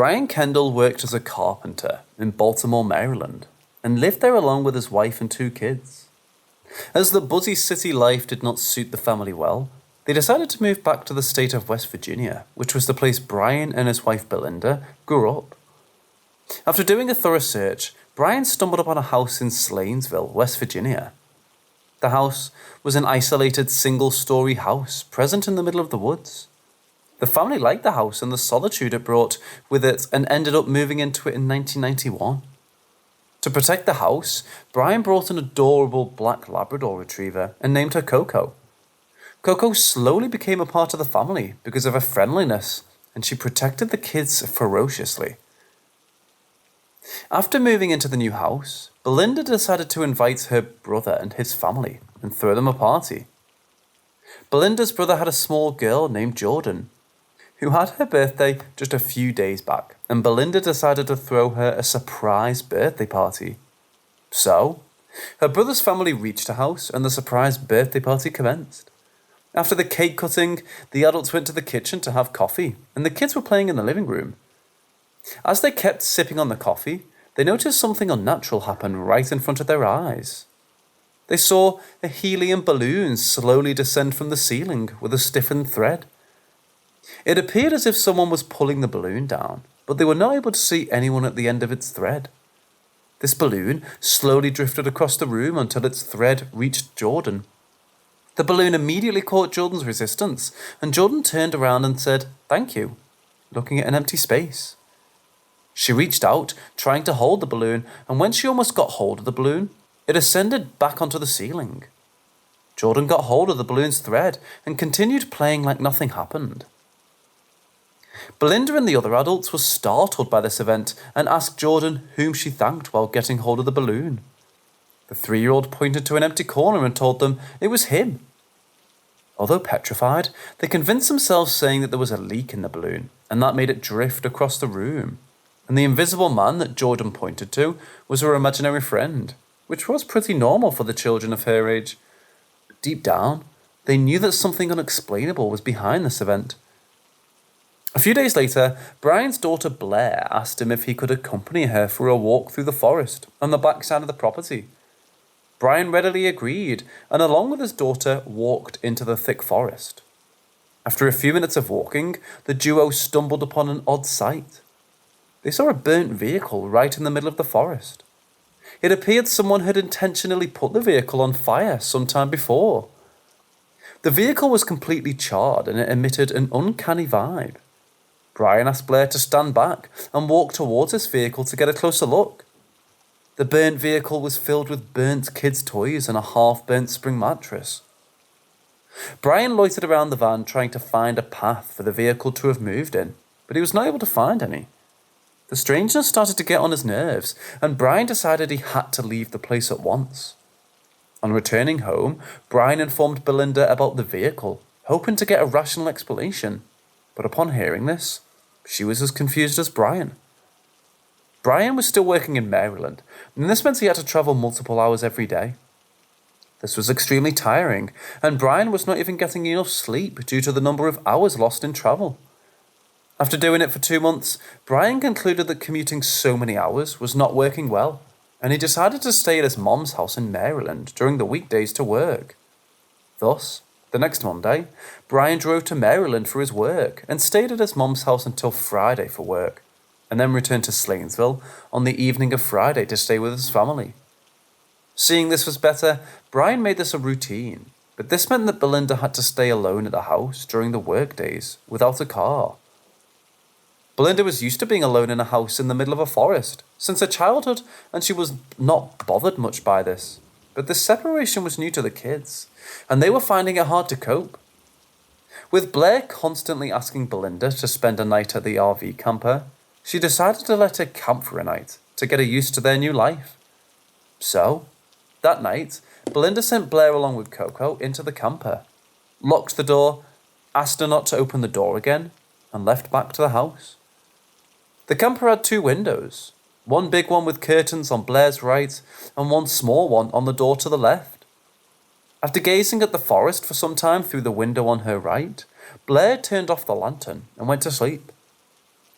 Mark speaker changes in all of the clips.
Speaker 1: Brian Kendall worked as a carpenter in Baltimore, Maryland, and lived there along with his wife and 2 kids. As the buzzy city life did not suit the family well, they decided to move back to the state of West Virginia, which was the place Brian and his wife Belinda grew up. After doing a thorough search, Brian stumbled upon a house in Slanesville, West Virginia. The house was an isolated single-story house present in the middle of the woods. The family liked the house and the solitude it brought with it and ended up moving into it in 1991. To protect the house, Brian brought an adorable black Labrador retriever and named her Coco. Coco slowly became a part of the family because of her friendliness, and she protected the kids ferociously. After moving into the new house, Belinda decided to invite her brother and his family and throw them a party. Belinda's brother had a small girl named Jordan, who had her birthday just a few days back, and Belinda decided to throw her a surprise birthday party. So, her brother's family reached the house and the surprise birthday party commenced. After the cake cutting, the adults went to the kitchen to have coffee, and the kids were playing in the living room. As they kept sipping on the coffee, they noticed something unnatural happen right in front of their eyes. They saw a helium balloon slowly descend from the ceiling with a stiffened thread. It appeared as if someone was pulling the balloon down, but they were not able to see anyone at the end of its thread. This balloon slowly drifted across the room until its thread reached Jordan. The balloon immediately caught Jordan's resistance, and Jordan turned around and said, "Thank you," looking at an empty space. She reached out, trying to hold the balloon, and when she almost got hold of the balloon, it ascended back onto the ceiling. Jordan got hold of the balloon's thread and continued playing like nothing happened. Belinda and the other adults were startled by this event and asked Jordan whom she thanked while getting hold of the balloon. The 3-year-old pointed to an empty corner and told them it was him. Although petrified, they convinced themselves saying that there was a leak in the balloon, and that made it drift across the room. And the invisible man that Jordan pointed to was her imaginary friend, which was pretty normal for the children of her age. But deep down, they knew that something unexplainable was behind this event. A few days later, Brian's daughter Blair asked him if he could accompany her for a walk through the forest on the backside of the property. Brian readily agreed, and along with his daughter, walked into the thick forest. After a few minutes of walking, the duo stumbled upon an odd sight. They saw a burnt vehicle right in the middle of the forest. It appeared someone had intentionally put the vehicle on fire sometime before. The vehicle was completely charred and it emitted an uncanny vibe. Brian asked Blair to stand back and walk towards this vehicle to get a closer look. The burnt vehicle was filled with burnt kids' toys and a half-burnt spring mattress. Brian loitered around the van trying to find a path for the vehicle to have moved in, but he was not able to find any. The strangeness started to get on his nerves, and Brian decided he had to leave the place at once. On returning home, Brian informed Belinda about the vehicle, hoping to get a rational explanation, but upon hearing this, she was as confused as Brian. Brian was still working in Maryland, and this meant he had to travel multiple hours every day. This was extremely tiring, and Brian was not even getting enough sleep due to the number of hours lost in travel. After doing it for 2 months, Brian concluded that commuting so many hours was not working well, and he decided to stay at his mom's house in Maryland during the weekdays to work. Thus, the next Monday, Brian drove to Maryland for his work and stayed at his mom's house until Friday for work, and then returned to Slanesville on the evening of Friday to stay with his family. Seeing this was better, Brian made this a routine, but this meant that Belinda had to stay alone at the house during the workdays without a car. Belinda was used to being alone in a house in the middle of a forest since her childhood, and she was not bothered much by this. But this separation was new to the kids, and they were finding it hard to cope. With Blair constantly asking Belinda to spend a night at the RV camper, she decided to let her camp for a night to get her used to their new life. So, that night, Belinda sent Blair along with Coco into the camper, locked the door, asked her not to open the door again, and left back to the house. The camper had 2 windows, one big one with curtains on Blair's right and one small one on the door to the left. After gazing at the forest for some time through the window on her right, Blair turned off the lantern and went to sleep.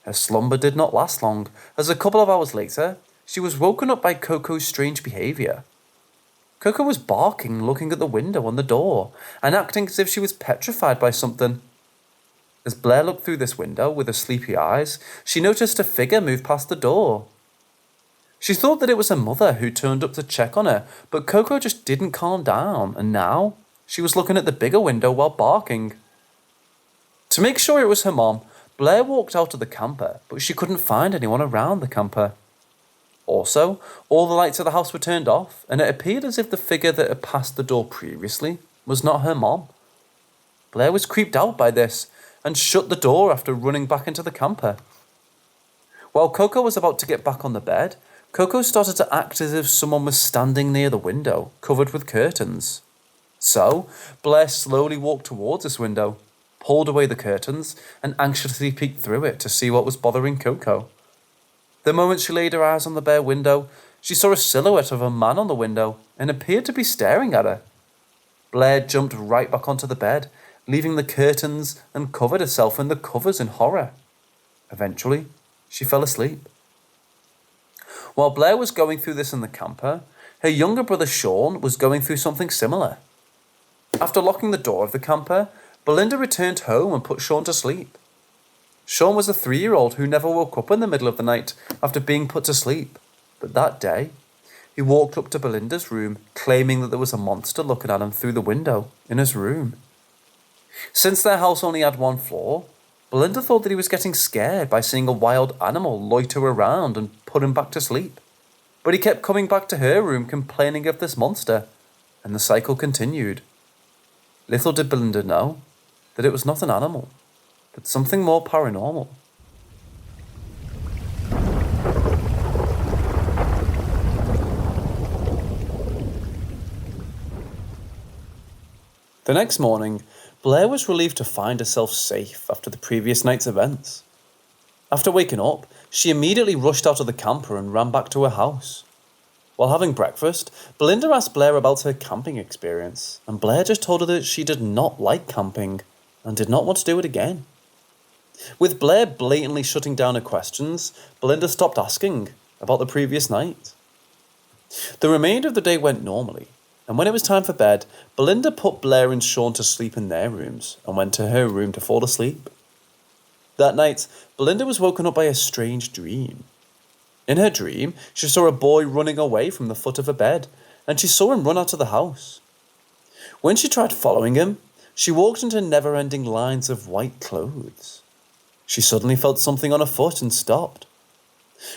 Speaker 1: Her slumber did not last long, as a couple of hours later, she was woken up by Coco's strange behaviour. Coco was barking, looking at the window on the door, and acting as if she was petrified by something. As Blair looked through this window with her sleepy eyes, she noticed a figure move past the door. She thought that it was her mother who turned up to check on her, but Coco just didn't calm down, and now she was looking at the bigger window while barking. To make sure it was her mom, Blair walked out of the camper, but she couldn't find anyone around the camper. Also, all the lights of the house were turned off, and it appeared as if the figure that had passed the door previously was not her mom. Blair was creeped out by this, and shut the door after running back into the camper. While Coco was about to get back on the bed, Coco started to act as if someone was standing near the window, covered with curtains. So, Blair slowly walked towards this window, pulled away the curtains, and anxiously peeked through it to see what was bothering Coco. The moment she laid her eyes on the bare window, she saw a silhouette of a man on the window and appeared to be staring at her. Blair jumped right back onto the bed, leaving the curtains, and covered herself in the covers in horror. Eventually, she fell asleep. While Blair was going through this in the camper, her younger brother Sean was going through something similar. After locking the door of the camper, Belinda returned home and put Sean to sleep. Sean was a 3-year-old who never woke up in the middle of the night after being put to sleep, but that day, he walked up to Belinda's room, claiming that there was a monster looking at him through the window in his room. Since their house only had 1 floor, Belinda thought that he was getting scared by seeing a wild animal loiter around and put him back to sleep. But he kept coming back to her room complaining of this monster, and the cycle continued. Little did Belinda know that it was not an animal, but something more paranormal. The next morning, Blair was relieved to find herself safe after the previous night's events. After waking up, she immediately rushed out of the camper and ran back to her house. While having breakfast, Belinda asked Blair about her camping experience, and Blair just told her that she did not like camping and did not want to do it again. With Blair blatantly shutting down her questions, Belinda stopped asking about the previous night. The remainder of the day went normally, and when it was time for bed, Belinda put Blair and Sean to sleep in their rooms and went to her room to fall asleep. That night, Belinda was woken up by a strange dream. In her dream, she saw a boy running away from the foot of her bed, and she saw him run out of the house. When she tried following him, she walked into never-ending lines of white clothes. She suddenly felt something on her foot and stopped.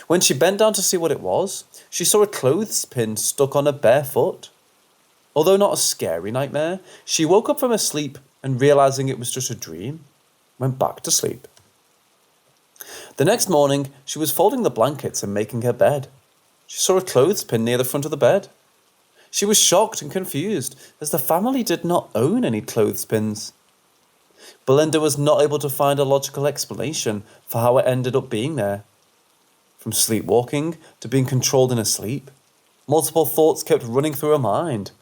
Speaker 1: When she bent down to see what it was, she saw a clothespin stuck on her bare foot. Although not a scary nightmare, she woke up from her sleep and, realizing it was just a dream, went back to sleep. The next morning, she was folding the blankets and making her bed. She saw a clothespin near the front of the bed. She was shocked and confused, as the family did not own any clothespins. Belinda was not able to find a logical explanation for how it ended up being there. From sleepwalking to being controlled in her sleep, multiple thoughts kept running through her mind.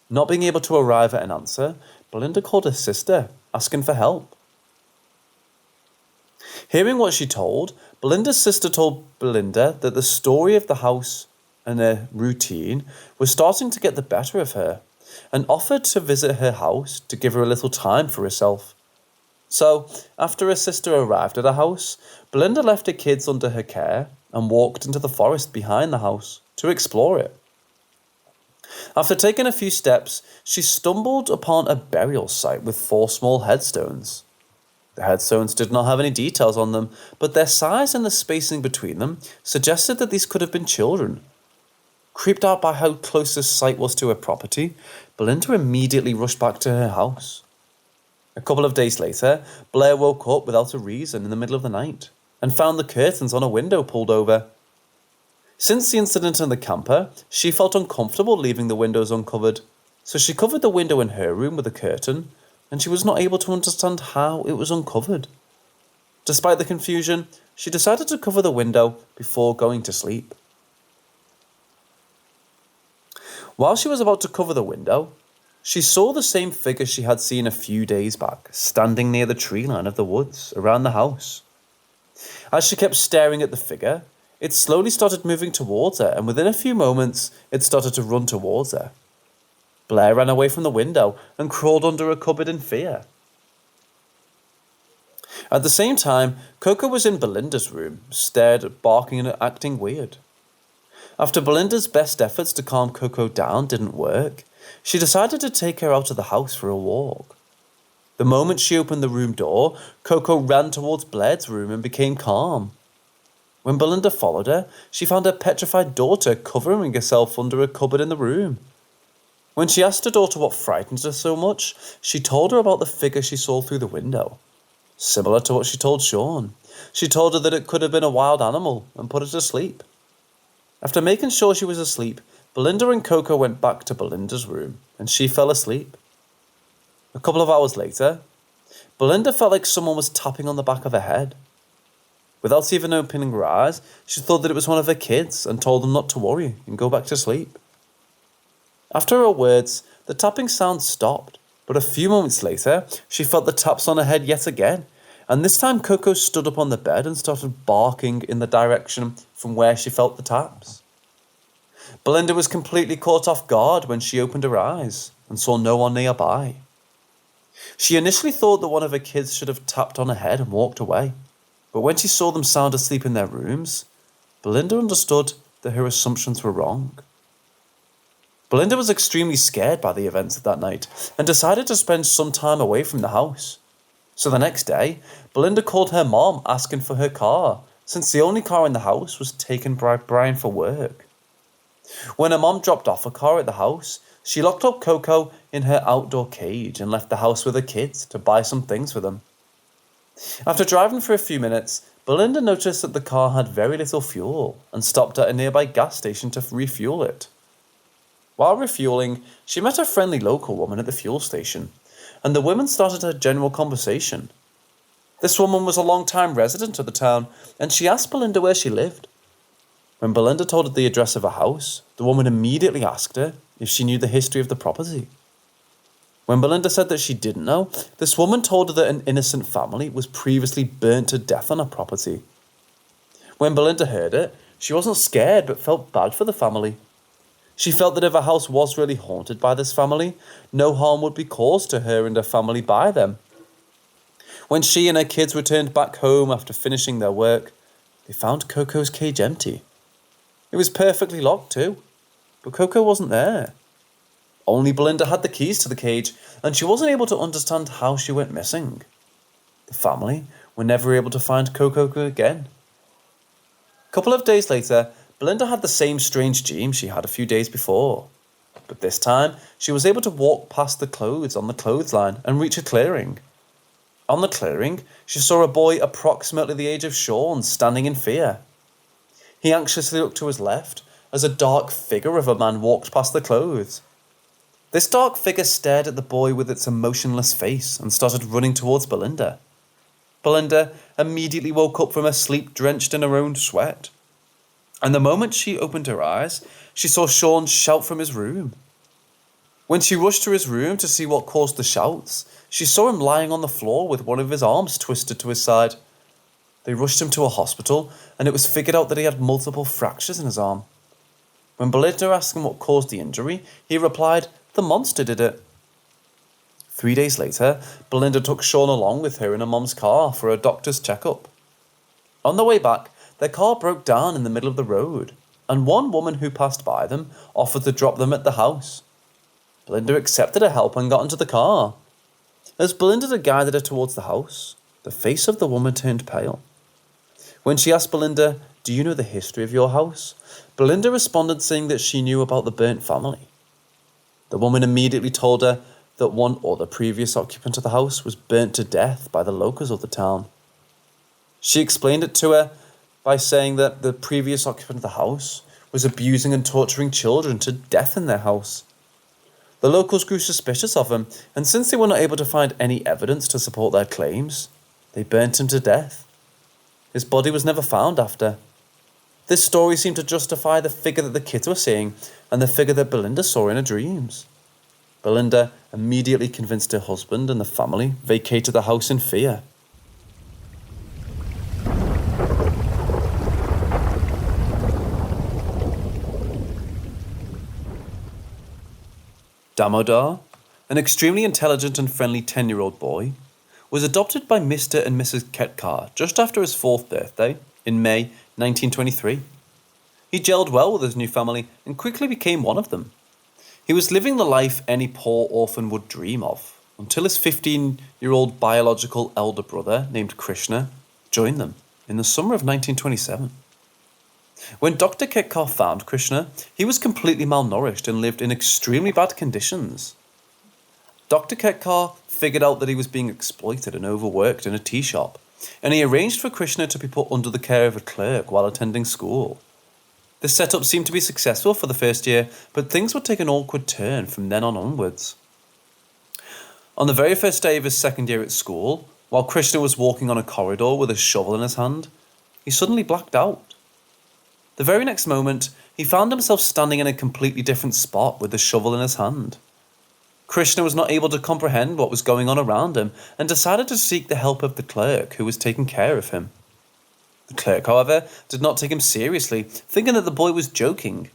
Speaker 1: Not being able to arrive at an answer, Belinda called her sister, asking for help. Hearing what she told, Belinda's sister told Belinda that the story of the house and her routine was starting to get the better of her, and offered to visit her house to give her a little time for herself. So, after her sister arrived at her house, Belinda left her kids under her care and walked into the forest behind the house to explore it. After taking a few steps, she stumbled upon a burial site with 4 small headstones. The headstones did not have any details on them, but their size and the spacing between them suggested that these could have been children. Creeped out by how close this site was to her property, Belinda immediately rushed back to her house. A couple of days later, Blair woke up without a reason in the middle of the night and found the curtains on a window pulled over. Since the incident in the camper, she felt uncomfortable leaving the windows uncovered, so she covered the window in her room with a curtain, and she was not able to understand how it was uncovered. Despite the confusion, she decided to cover the window before going to sleep. While she was about to cover the window, she saw the same figure she had seen a few days back, standing near the tree line of the woods around the house. As she kept staring at the figure, it slowly started moving towards her, and within a few moments, it started to run towards her. Blair ran away from the window and crawled under a cupboard in fear. At the same time, Coco was in Belinda's room, stared, barking and acting weird. After Belinda's best efforts to calm Coco down didn't work, she decided to take her out of the house for a walk. The moment she opened the room door, Coco ran towards Blair's room and became calm. When Belinda followed her, she found her petrified daughter covering herself under a cupboard in the room. When she asked her daughter what frightened her so much, she told her about the figure she saw through the window. Similar to what she told Sean. She told her that it could have been a wild animal and put her to sleep. After making sure she was asleep, Belinda and Coco went back to Belinda's room, and she fell asleep. A couple of hours later, Belinda felt like someone was tapping on the back of her head. Without even opening her eyes, she thought that it was one of her kids and told them not to worry and go back to sleep. After her words, the tapping sound stopped, but a few moments later, she felt the taps on her head yet again, and this time Coco stood up on the bed and started barking in the direction from where she felt the taps. Belinda was completely caught off guard when she opened her eyes and saw no one nearby. She initially thought that one of her kids should have tapped on her head and walked away, but when she saw them sound asleep in their rooms, Belinda understood that her assumptions were wrong. Belinda was extremely scared by the events of that night and decided to spend some time away from the house. So the next day, Belinda called her mom asking for her car, since the only car in the house was taken by Brian for work. When her mom dropped off a car at the house, she locked up Coco in her outdoor cage and left the house with her kids to buy some things for them. After driving for a few minutes, Belinda noticed that the car had very little fuel and stopped at a nearby gas station to refuel it. While refueling, she met a friendly local woman at the fuel station, and the women started a general conversation. This woman was a long-time resident of the town, and she asked Belinda where she lived. When Belinda told her the address of her house, the woman immediately asked her if she knew the history of the property. When Belinda said that she didn't know, this woman told her that an innocent family was previously burnt to death on her property. When Belinda heard it, she wasn't scared but felt bad for the family. She felt that if her house was really haunted by this family, no harm would be caused to her and her family by them. When she and her kids returned back home after finishing their work, they found Coco's cage empty. It was perfectly locked too, but Coco wasn't there. Only Belinda had the keys to the cage, and she wasn't able to understand how she went missing. The family were never able to find Coco again. A couple of days later, Belinda had the same strange dream she had a few days before, but this time she was able to walk past the clothes on the clothesline and reach a clearing. On the clearing, she saw a boy approximately the age of Sean standing in fear. He anxiously looked to his left as a dark figure of a man walked past the clothes. This dark figure stared at the boy with its emotionless face and started running towards Belinda. Belinda immediately woke up from her sleep drenched in her own sweat. And the moment she opened her eyes, she saw Sean shout from his room. When she rushed to his room to see what caused the shouts, she saw him lying on the floor with one of his arms twisted to his side. They rushed him to a hospital, and it was figured out that he had multiple fractures in his arm. When Belinda asked him what caused the injury, he replied, "The monster did it." 3 days later, Belinda took Sean along with her in her mom's car for a doctor's checkup. On the way back, their car broke down in the middle of the road, and one woman who passed by them offered to drop them at the house. Belinda accepted her help and got into the car. As Belinda guided her towards the house, the face of the woman turned pale. When she asked Belinda, "Do you know the history of your house?" Belinda responded saying that she knew about the burnt family. The woman immediately told her that one other previous occupant of the house was burnt to death by the locals of the town. She explained it to her by saying that the previous occupant of the house was abusing and torturing children to death in their house. The locals grew suspicious of him, and since they were not able to find any evidence to support their claims, they burnt him to death. His body was never found after. This story seemed to justify the figure that the kids were seeing and the figure that Belinda saw in her dreams. Belinda immediately convinced her husband and the family vacated the house in fear. Damodar, an extremely intelligent and friendly 10-year-old boy, was adopted by Mr. and Mrs. Ketkar just after his 4th birthday in May 1923. He gelled well with his new family and quickly became one of them. He was living the life any poor orphan would dream of, until his 15-year-old biological elder brother named Krishna joined them in the summer of 1927. When Dr. Ketkar found Krishna, he was completely malnourished and lived in extremely bad conditions. Dr. Ketkar figured out that he was being exploited and overworked in a tea shop, and he arranged for Krishna to be put under the care of a clerk while attending school. This setup seemed to be successful for the first year, but things would take an awkward turn from then on onwards. On the very first day of his second year at school, while Krishna was walking on a corridor with a shovel in his hand, he suddenly blacked out. The very next moment, he found himself standing in a completely different spot with the shovel in his hand. Krishna was not able to comprehend what was going on around him and decided to seek the help of the clerk who was taking care of him. The clerk, however, did not take him seriously, thinking that the boy was joking.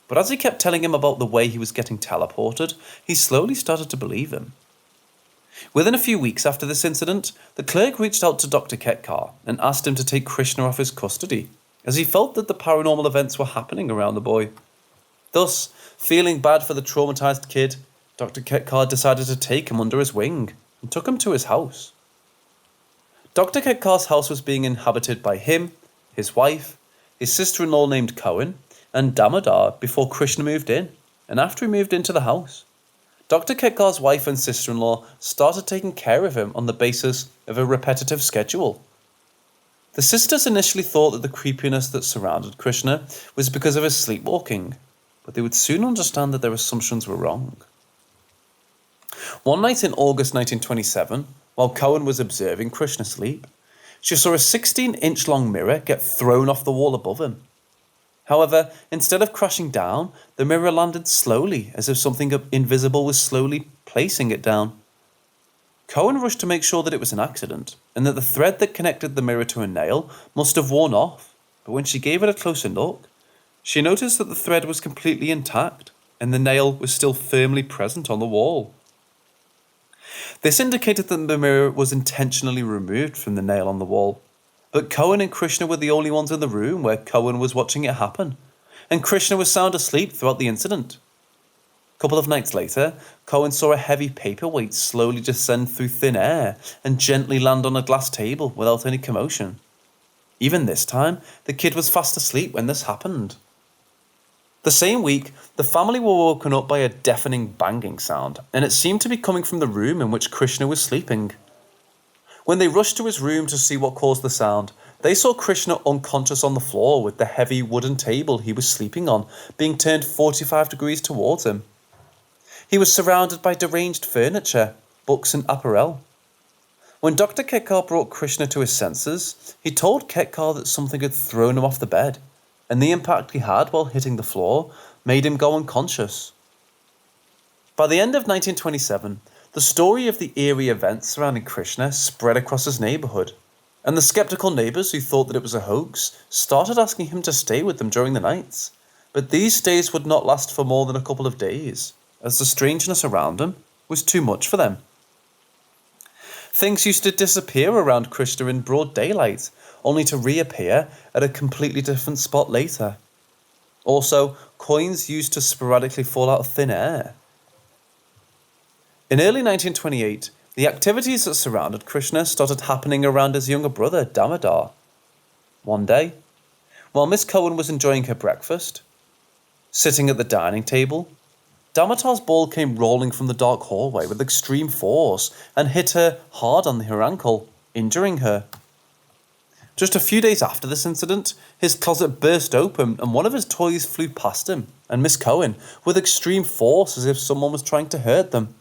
Speaker 1: But as he kept telling him about the way he was getting teleported, he slowly started to believe him. Within a few weeks after this incident, the clerk reached out to Dr. Ketkar and asked him to take Krishna off his custody, as he felt that the paranormal events were happening around the boy. Thus, feeling bad for the traumatized kid, Dr. Ketkar decided to take him under his wing and took him to his house. Dr. Ketkar's house was being inhabited by him, his wife, his sister-in-law named Cohen, and Damodar before Krishna moved in, and after he moved into the house. Dr. Ketkar's wife and sister-in-law started taking care of him on the basis of a repetitive schedule. The sisters initially thought that the creepiness that surrounded Krishna was because of his sleepwalking, but they would soon understand that their assumptions were wrong. One night in August 1927, while Cohen was observing Krishna sleep, she saw a 16-inch long mirror get thrown off the wall above him. However, instead of crashing down, the mirror landed slowly, as if something invisible was slowly placing it down. Cohen rushed to make sure that it was an accident, and that the thread that connected the mirror to a nail must have worn off, but when she gave it a closer look, she noticed that the thread was completely intact, and the nail was still firmly present on the wall. This indicated that the mirror was intentionally removed from the nail on the wall, but Cohen and Krishna were the only ones in the room where Cohen was watching it happen, and Krishna was sound asleep throughout the incident. A couple of nights later, Cohen saw a heavy paperweight slowly descend through thin air and gently land on a glass table without any commotion. Even this time, the kid was fast asleep when this happened. The same week, the family were woken up by a deafening banging sound, and it seemed to be coming from the room in which Krishna was sleeping. When they rushed to his room to see what caused the sound, they saw Krishna unconscious on the floor with the heavy wooden table he was sleeping on being turned 45 degrees towards him. He was surrounded by deranged furniture, books and apparel. When Dr. Ketkar brought Krishna to his senses, he told Ketkar that something had thrown him off the bed, and the impact he had while hitting the floor made him go unconscious. By the end of 1927, the story of the eerie events surrounding Krishna spread across his neighborhood, and the skeptical neighbors who thought that it was a hoax started asking him to stay with them during the nights. But these stays would not last for more than a couple of days, as the strangeness around him was too much for them. Things used to disappear around Krishna in broad daylight, only to reappear at a completely different spot later. Also, coins used to sporadically fall out of thin air. In early 1928, the activities that surrounded Krishna started happening around his younger brother, Damodar. One day, while Miss Cohen was enjoying her breakfast, sitting at the dining table, Damodar's ball came rolling from the dark hallway with extreme force and hit her hard on her ankle, injuring her. Just a few days after this incident, his closet burst open and one of his toys flew past him and Miss Cohen with extreme force as if someone was trying to hurt them.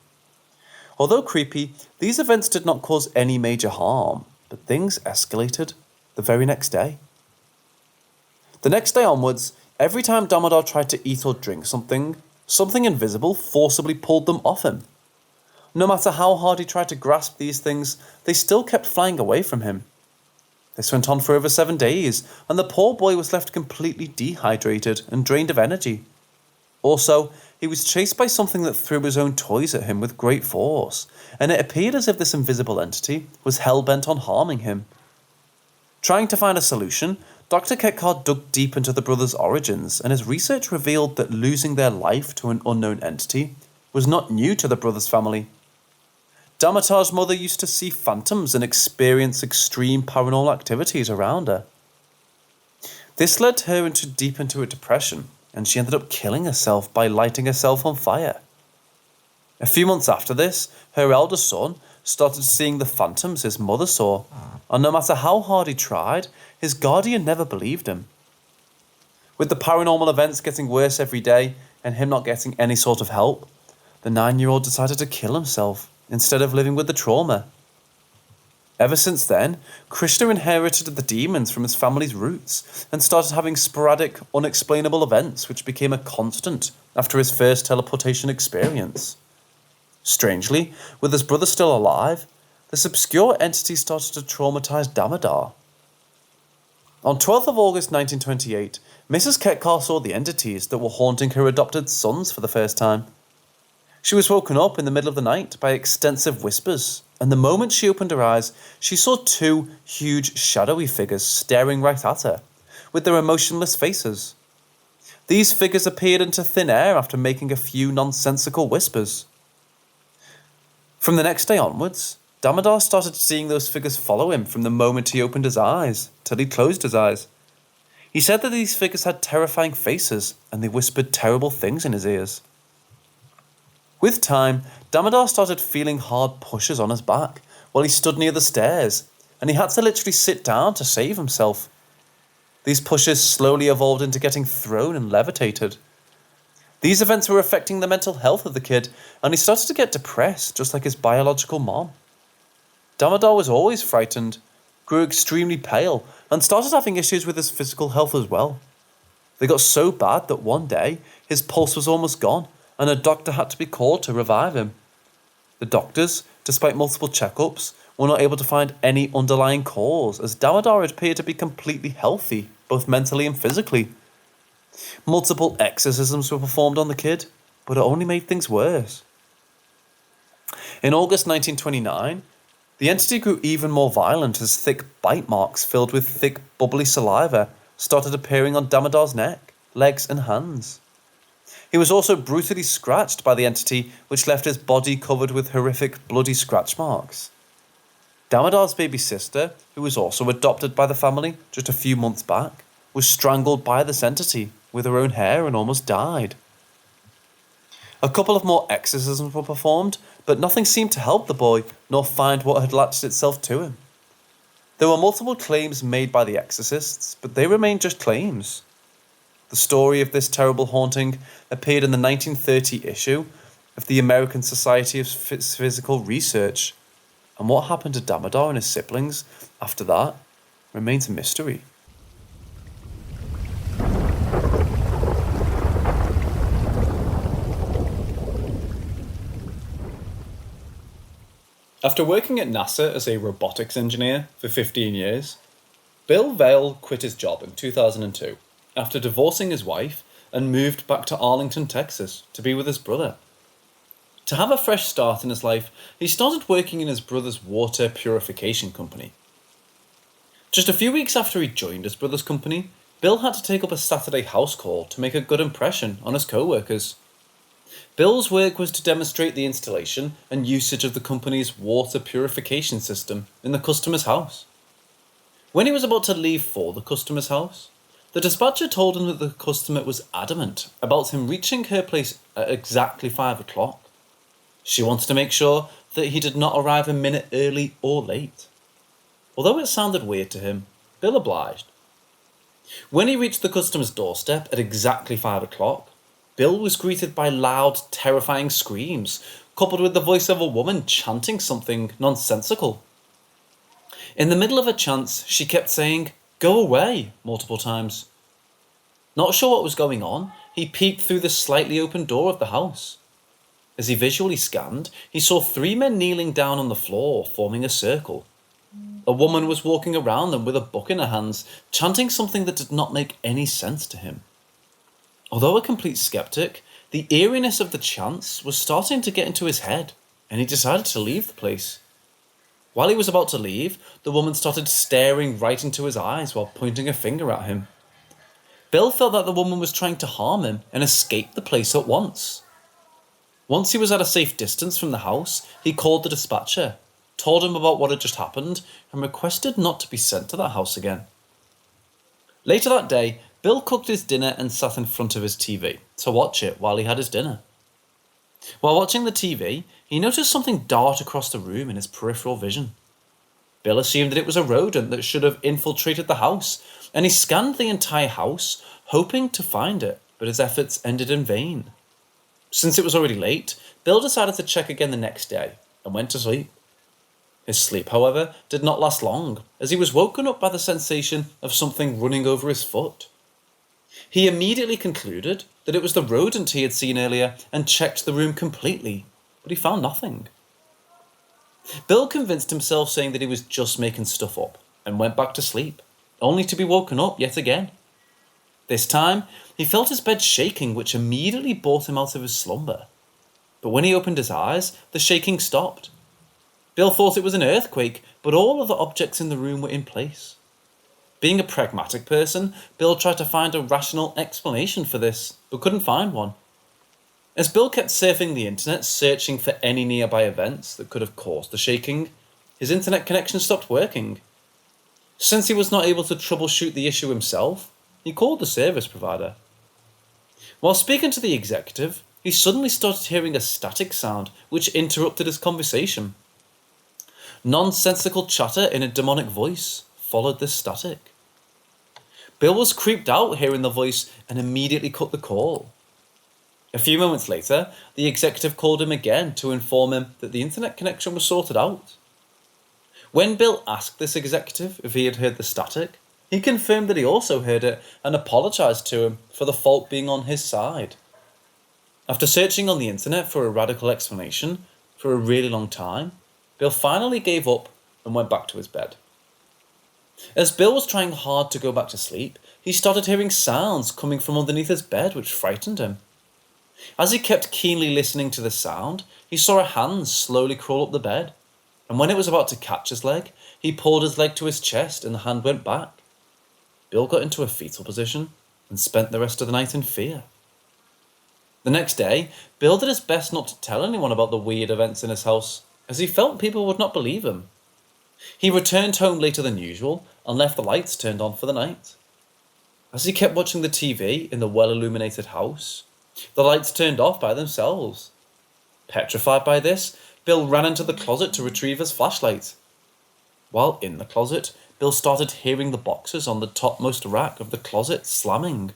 Speaker 1: Although creepy, these events did not cause any major harm, but things escalated the very next day. The next day onwards, every time Damodar tried to eat or drink something invisible forcibly pulled them off him. No matter how hard he tried to grasp these things, they still kept flying away from him. This went on for over 7 days, and the poor boy was left completely dehydrated and drained of energy. Also, he was chased by something that threw his own toys at him with great force, and it appeared as if this invisible entity was hell-bent on harming him. Trying to find a solution, Dr. Ketkar dug deep into the brothers' origins, and his research revealed that losing their life to an unknown entity was not new to the brothers' family. Damatar's mother used to see phantoms and experience extreme paranormal activities around her. This led her deep into a depression, and she ended up killing herself by lighting herself on fire. A few months after this, her eldest son started seeing the phantoms his mother saw, and no matter how hard he tried, his guardian never believed him. With the paranormal events getting worse every day, and him not getting any sort of help, the 9-year-old decided to kill himself instead of living with the trauma. Ever since then, Krishna inherited the demons from his family's roots and started having sporadic, unexplainable events which became a constant after his first teleportation experience. Strangely, with his brother still alive, this obscure entity started to traumatize Damodar. On 12th of August 1928, Mrs. Ketkar saw the entities that were haunting her adopted sons for the first time. She was woken up in the middle of the night by extensive whispers, and the moment she opened her eyes, she saw 2 huge shadowy figures staring right at her, with their emotionless faces. These figures appeared into thin air after making a few nonsensical whispers. From the next day onwards, Damodar started seeing those figures follow him from the moment he opened his eyes till he closed his eyes. He said that these figures had terrifying faces, and they whispered terrible things in his ears. With time, Damodar started feeling hard pushes on his back while he stood near the stairs, and he had to literally sit down to save himself. These pushes slowly evolved into getting thrown and levitated. These events were affecting the mental health of the kid, and he started to get depressed just like his biological mom. Damodar was always frightened, grew extremely pale, and started having issues with his physical health as well. They got so bad that one day his pulse was almost gone, and a doctor had to be called to revive him. The doctors, despite multiple checkups, were not able to find any underlying cause, as Damodar appeared to be completely healthy, both mentally and physically. Multiple exorcisms were performed on the kid, but it only made things worse. In August 1929, the entity grew even more violent as thick bite marks filled with thick, bubbly saliva started appearing on Damodar's neck, legs, and hands. He was also brutally scratched by the entity, which left his body covered with horrific, bloody scratch marks. Damodar's baby sister, who was also adopted by the family just a few months back, was strangled by this entity with her own hair and almost died. A couple of more exorcisms were performed, but nothing seemed to help the boy nor find what had latched itself to him. There were multiple claims made by the exorcists, but they remained just claims. The story of this terrible haunting appeared in the 1930 issue of the American Society of Physical Research, and what happened to Damodar and his siblings after that remains a mystery. After working at NASA as a robotics engineer for 15 years, Bill Vail quit his job in 2002 after divorcing his wife and moved back to Arlington, Texas to be with his brother. To have a fresh start in his life, he started working in his brother's water purification company. Just a few weeks after he joined his brother's company, Bill had to take up a Saturday house call to make a good impression on his co-workers. Bill's work was to demonstrate the installation and usage of the company's water purification system in the customer's house. When he was about to leave for the customer's house, the dispatcher told him that the customer was adamant about him reaching her place at exactly 5 o'clock. She wanted to make sure that he did not arrive a minute early or late. Although it sounded weird to him, Bill obliged. When he reached the customer's doorstep at exactly 5 o'clock, Bill was greeted by loud, terrifying screams, coupled with the voice of a woman chanting something nonsensical. In the middle of a chant, she kept saying, "Go away," multiple times. Not sure what was going on, he peeked through the slightly open door of the house. As he visually scanned, he saw 3 men kneeling down on the floor, forming a circle. A woman was walking around them with a book in her hands, chanting something that did not make any sense to him. Although a complete skeptic, The eeriness of the chance was starting to get into his head, and he decided to leave the place. While he was about to leave, the woman started staring right into his eyes while pointing a finger at him. Bill felt that the woman was trying to harm him and escaped the place at once. Once he was at a safe distance from the house, he called the dispatcher, told him about what had just happened, and requested not to be sent to that house again. Later that day, Bill cooked his dinner and sat in front of his TV to watch it while he had his dinner. While watching the TV, he noticed something dart across the room in his peripheral vision. Bill assumed that it was a rodent that should have infiltrated the house, and he scanned the entire house, hoping to find it, but his efforts ended in vain. Since it was already late, Bill decided to check again the next day and went to sleep. His sleep, however, did not last long, as he was woken up by the sensation of something running over his foot. He immediately concluded that it was the rodent he had seen earlier and checked the room completely, but he found nothing. Bill convinced himself, saying that he was just making stuff up, and went back to sleep, only to be woken up yet again. This time, he felt his bed shaking, which immediately brought him out of his slumber. But when he opened his eyes, the shaking stopped. Bill thought it was an earthquake, but all of the objects in the room were in place. Being a pragmatic person, Bill tried to find a rational explanation for this, but couldn't find one. As Bill kept surfing the internet, searching for any nearby events that could have caused the shaking, his internet connection stopped working. Since he was not able to troubleshoot the issue himself, he called the service provider. While speaking to the executive, he suddenly started hearing a static sound which interrupted his conversation. Nonsensical chatter in a demonic voice followed this static. Bill was creeped out hearing the voice and immediately cut the call. A few moments later, the executive called him again to inform him that the internet connection was sorted out. When Bill asked this executive if he had heard the static, he confirmed that he also heard it and apologized to him for the fault being on his side. After searching on the internet for a radical explanation for a really long time, Bill finally gave up and went back to his bed. As Bill was trying hard to go back to sleep, he started hearing sounds coming from underneath his bed, which frightened him. As he kept keenly listening to the sound, he saw a hand slowly crawl up the bed, and when it was about to catch his leg, he pulled his leg to his chest and the hand went back. Bill got into a fetal position and spent the rest of the night in fear. The next day, Bill did his best not to tell anyone about the weird events in his house, as he felt people would not believe him. He returned home later than usual and left the lights turned on for the night. As he kept watching the TV in the well-illuminated house, the lights turned off by themselves. Petrified by this, Bill ran into the closet to retrieve his flashlight. While in the closet, Bill started hearing the boxes on the topmost rack of the closet slamming.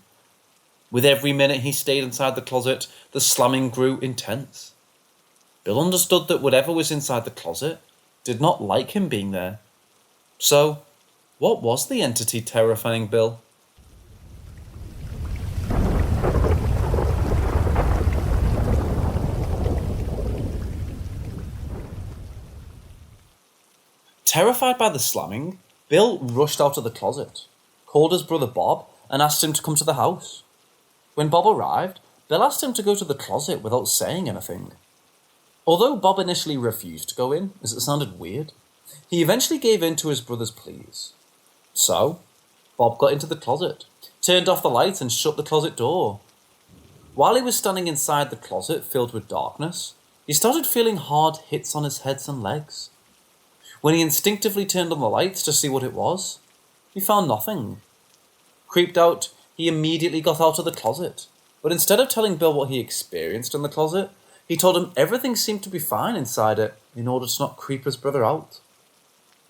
Speaker 1: With every minute he stayed inside the closet, the slamming grew intense. Bill understood that whatever was inside the closet did not like him being there. So, what was the entity terrifying Bill? Terrified by the slamming, Bill rushed out of the closet, called his brother Bob, and asked him to come to the house. When Bob arrived, Bill asked him to go to the closet without saying anything. Although Bob initially refused to go in, as it sounded weird, he eventually gave in to his brother's pleas. So, Bob got into the closet, turned off the light and shut the closet door. While he was standing inside the closet filled with darkness, he started feeling hard hits on his head and legs. When he instinctively turned on the lights to see what it was, he found nothing. Creeped out, he immediately got out of the closet, but instead of telling Bill what he experienced in the closet, he told him everything seemed to be fine inside it in order to not creep his brother out.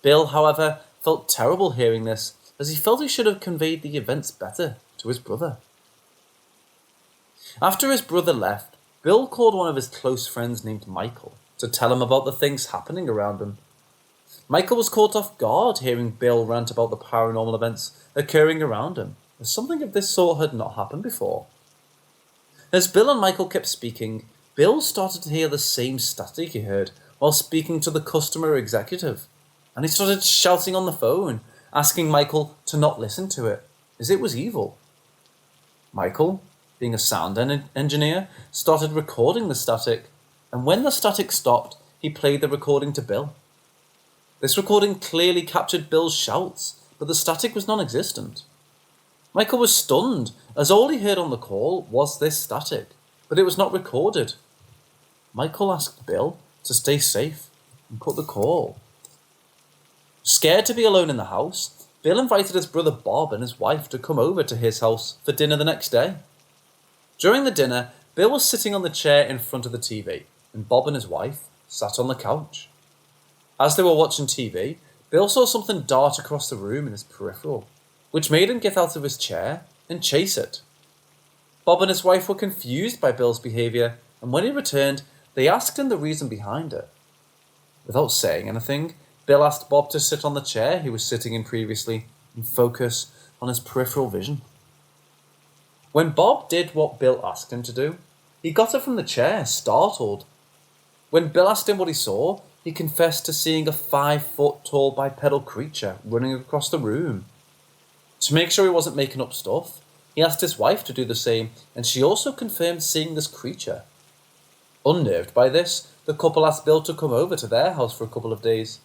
Speaker 1: Bill, however, felt terrible hearing this, as he felt he should have conveyed the events better to his brother. After his brother left, Bill called one of his close friends named Michael to tell him about the things happening around him. Michael was caught off guard hearing Bill rant about the paranormal events occurring around him, as something of this sort had not happened before. As Bill and Michael kept speaking, Bill started to hear the same static he heard while speaking to the customer executive, and he started shouting on the phone, asking Michael to not listen to it, as it was evil. Michael, being a sound engineer, started recording the static, and when the static stopped, he played the recording to Bill. This recording clearly captured Bill's shouts, but the static was non-existent. Michael was stunned, as all he heard on the call was this static, but it was not recorded. Michael asked Bill to stay safe and cut the call. Scared to be alone in the house, Bill invited his brother Bob and his wife to come over to his house for dinner the next day. During the dinner, Bill was sitting on the chair in front of the TV, and Bob and his wife sat on the couch. As they were watching TV, Bill saw something dart across the room in his peripheral, which made him get out of his chair and chase it. Bob and his wife were confused by Bill's behaviour, and when he returned, they asked him the reason behind it. Without saying anything, Bill asked Bob to sit on the chair he was sitting in previously and focus on his peripheral vision. When Bob did what Bill asked him to do, he got up from the chair, startled. When Bill asked him what he saw, he confessed to seeing a 5-foot-tall bipedal creature running across the room. To make sure he wasn't making up stuff, he asked his wife to do the same, and she also confirmed seeing this creature. Unnerved by this, the couple asked Bill to come over to their house for a couple of days,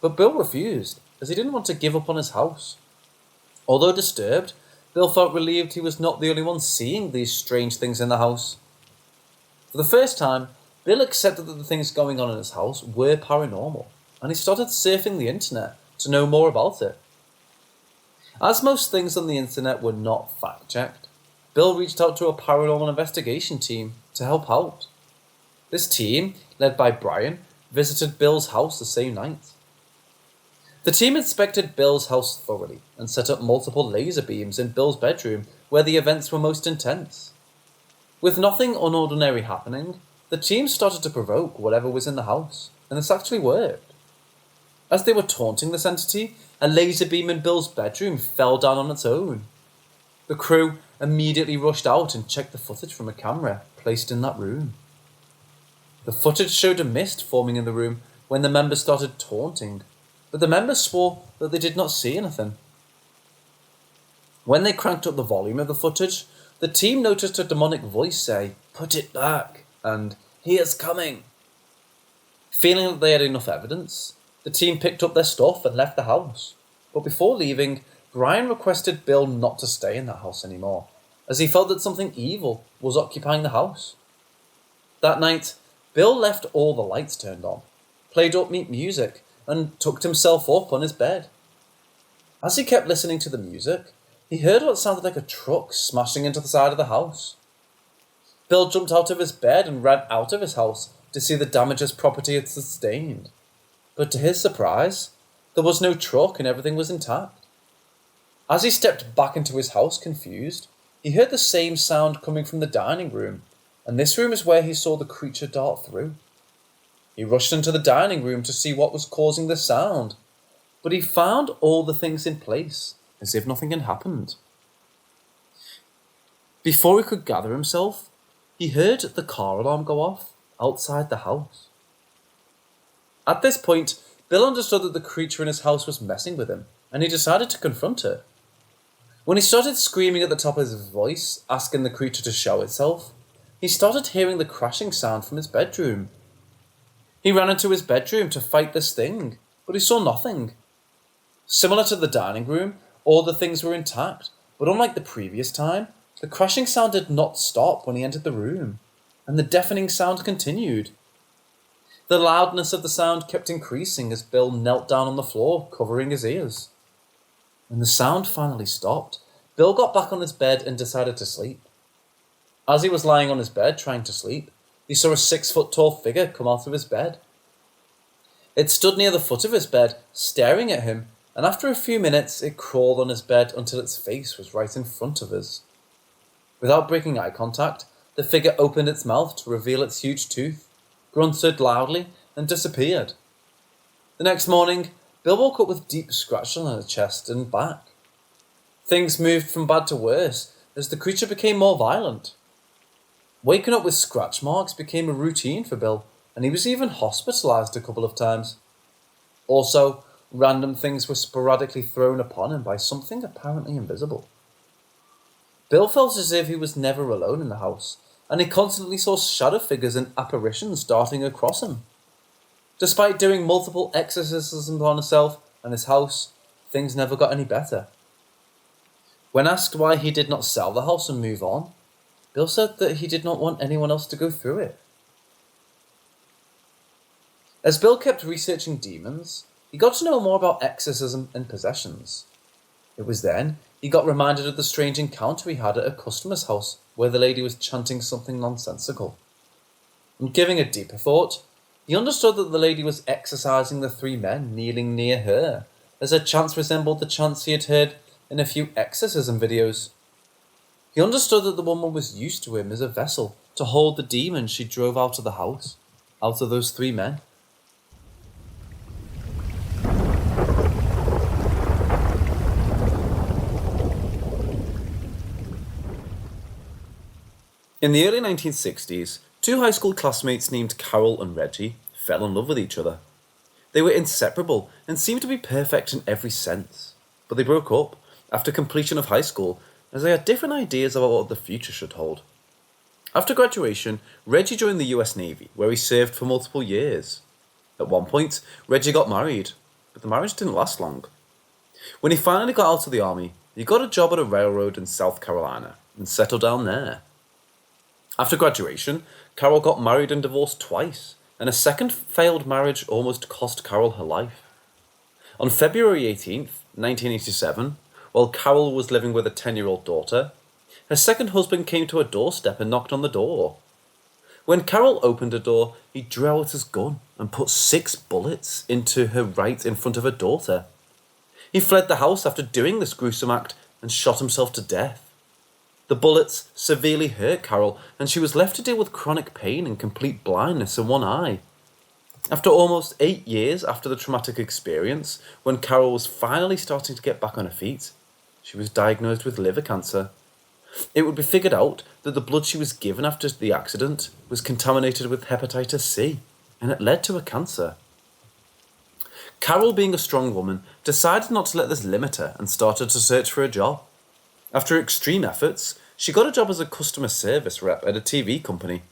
Speaker 1: but Bill refused, as he didn't want to give up on his house. Although disturbed, Bill felt relieved he was not the only one seeing these strange things in the house. For the first time, Bill accepted that the things going on in his house were paranormal, and he started surfing the internet to know more about it. As most things on the internet were not fact-checked, Bill reached out to a paranormal investigation team to help out. This team, led by Brian, visited Bill's house the same night. The team inspected Bill's house thoroughly and set up multiple laser beams in Bill's bedroom where the events were most intense. With nothing unordinary happening, the team started to provoke whatever was in the house, and this actually worked. As they were taunting this entity, a laser beam in Bill's bedroom fell down on its own. The crew immediately rushed out and checked the footage from a camera placed in that room. The footage showed a mist forming in the room when the members started taunting, but the members swore that they did not see anything. When they cranked up the volume of the footage, the team noticed a demonic voice say, "Put it back," and "He is coming." Feeling that they had enough evidence, the team picked up their stuff and left the house. But before leaving, Brian requested Bill not to stay in that house anymore, as he felt that something evil was occupying the house. That night, Bill left all the lights turned on, played upbeat music, and tucked himself up on his bed. As he kept listening to the music, he heard what sounded like a truck smashing into the side of the house. Bill jumped out of his bed and ran out of his house to see the damage his property had sustained. But to his surprise, there was no truck and everything was intact. As he stepped back into his house confused, he heard the same sound coming from the dining room, and this room is where he saw the creature dart through. He rushed into the dining room to see what was causing the sound, but he found all the things in place, as if nothing had happened. Before he could gather himself, he heard the car alarm go off outside the house. At this point, Bill understood that the creature in his house was messing with him, and he decided to confront her. When he started screaming at the top of his voice, asking the creature to show itself, he started hearing the crashing sound from his bedroom. He ran into his bedroom to fight this thing, but he saw nothing. Similar to the dining room, all the things were intact, but unlike the previous time, the crashing sound did not stop when he entered the room, and the deafening sound continued. The loudness of the sound kept increasing as Bill knelt down on the floor, covering his ears. When the sound finally stopped, Bill got back on his bed and decided to sleep. As he was lying on his bed trying to sleep, he saw a 6-foot-tall figure come out of his bed. It stood near the foot of his bed, staring at him, and after a few minutes it crawled on his bed until its face was right in front of his. Without breaking eye contact, the figure opened its mouth to reveal its huge tooth, grunted loudly, and disappeared. The next morning, Bill woke up with deep scratches on his chest and back. Things moved from bad to worse as the creature became more violent. Waking up with scratch marks became a routine for Bill, and he was even hospitalized a couple of times. Also, random things were sporadically thrown upon him by something apparently invisible. Bill felt as if he was never alone in the house, and he constantly saw shadow figures and apparitions darting across him. Despite doing multiple exorcisms on himself and his house, things never got any better. When asked why he did not sell the house and move on, Bill said that he did not want anyone else to go through it. As Bill kept researching demons, he got to know more about exorcism and possessions. It was then he got reminded of the strange encounter he had at a customer's house where the lady was chanting something nonsensical. And giving a deeper thought, he understood that the lady was exorcising the three men kneeling near her, as her chants resembled the chants he had heard in a few exorcism videos. He understood that the woman was used to him as a vessel to hold the demons she drove out of the house, out of those three men. In the early 1960s, two high school classmates named Carol and Reggie fell in love with each other. They were inseparable and seemed to be perfect in every sense, but they broke up after completion of high school as they had different ideas about what the future should hold. After graduation, Reggie joined the US Navy, where he served for multiple years. At one point, Reggie got married, but the marriage didn't last long. When he finally got out of the army, he got a job at a railroad in South Carolina and settled down there. After graduation, Carol got married and divorced twice, and a second failed marriage almost cost Carol her life. On February 18th, 1987, while Carol was living with a 10-year-old daughter, her second husband came to her doorstep and knocked on the door. When Carol opened the door, he drew out his gun and put 6 bullets into her right in front of her daughter. He fled the house after doing this gruesome act and shot himself to death. The bullets severely hurt Carol, and she was left to deal with chronic pain and complete blindness in one eye. After almost 8 years after the traumatic experience, when Carol was finally starting to get back on her feet, she was diagnosed with liver cancer. It would be figured out that the blood she was given after the accident was contaminated with hepatitis C, and it led to a cancer. Carol, being a strong woman, decided not to let this limit her and started to search for a job. After extreme efforts, she got a job as a customer service rep at a TV company.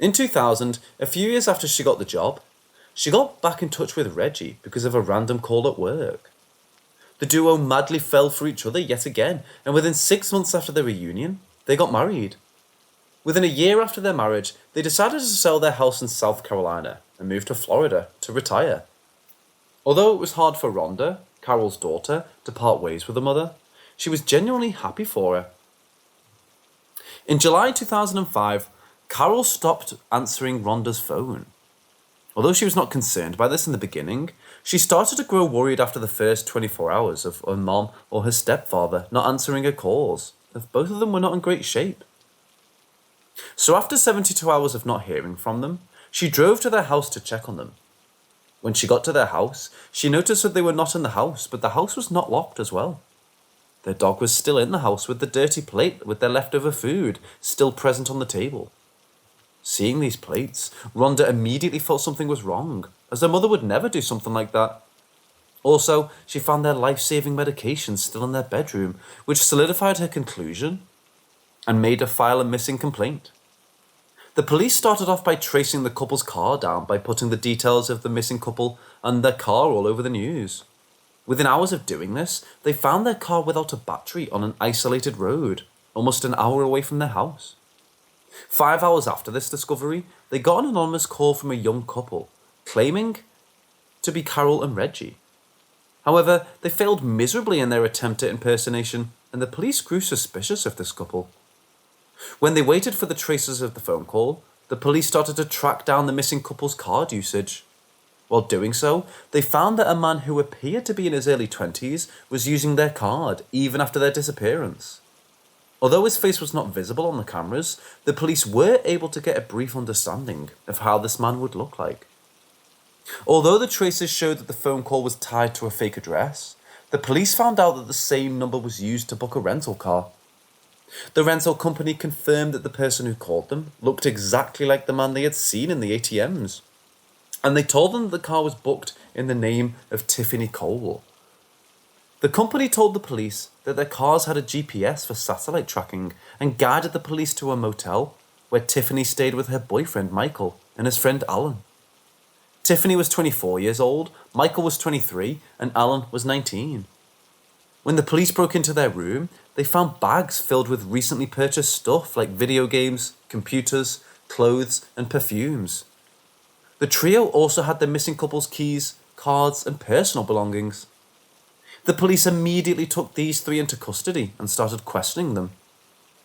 Speaker 1: In 2000, a few years after she got the job, she got back in touch with Reggie because of a random call at work. The duo madly fell for each other yet again, and within 6 months after their reunion, they got married. Within a year after their marriage, they decided to sell their house in South Carolina and move to Florida to retire. Although it was hard for Rhonda, Carol's daughter, to part ways with her mother, she was genuinely happy for her. In July 2005, Carol stopped answering Rhonda's phone. Although she was not concerned by this in the beginning, she started to grow worried after the first 24 hours of her mom or her stepfather not answering her calls, as both of them were not in great shape. So after 72 hours of not hearing from them, she drove to their house to check on them. When she got to their house, she noticed that they were not in the house, but the house was not locked as well. Their dog was still in the house with the dirty plate with their leftover food still present on the table. Seeing these plates, Rhonda immediately felt something was wrong, as her mother would never do something like that. Also, she found their life-saving medication still in their bedroom, which solidified her conclusion and made her file a missing complaint. The police started off by tracing the couple's car down by putting the details of the missing couple and their car all over the news. Within hours of doing this, they found their car without a battery on an isolated road, almost an hour away from their house. 5 hours after this discovery, they got an anonymous call from a young couple, claiming to be Carol and Reggie. However, they failed miserably in their attempt at impersonation, and the police grew suspicious of this couple. When they waited for the traces of the phone call, the police started to track down the missing couple's card usage. While doing so, they found that a man who appeared to be in his early 20s was using their card even after their disappearance. Although his face was not visible on the cameras, the police were able to get a brief understanding of how this man would look like. Although the traces showed that the phone call was tied to a fake address, the police found out that the same number was used to book a rental car. The rental company confirmed that the person who called them looked exactly like the man they had seen in the ATMs. And they told them that the car was booked in the name of Tiffany Cole. The company told the police that their cars had a GPS for satellite tracking and guided the police to a motel where Tiffany stayed with her boyfriend Michael and his friend Alan. Tiffany was 24 years old, Michael was 23, and Alan was 19. When the police broke into their room, they found bags filled with recently purchased stuff like video games, computers, clothes, and perfumes. The trio also had the missing couple's keys, cards, and personal belongings. The police immediately took these three into custody and started questioning them.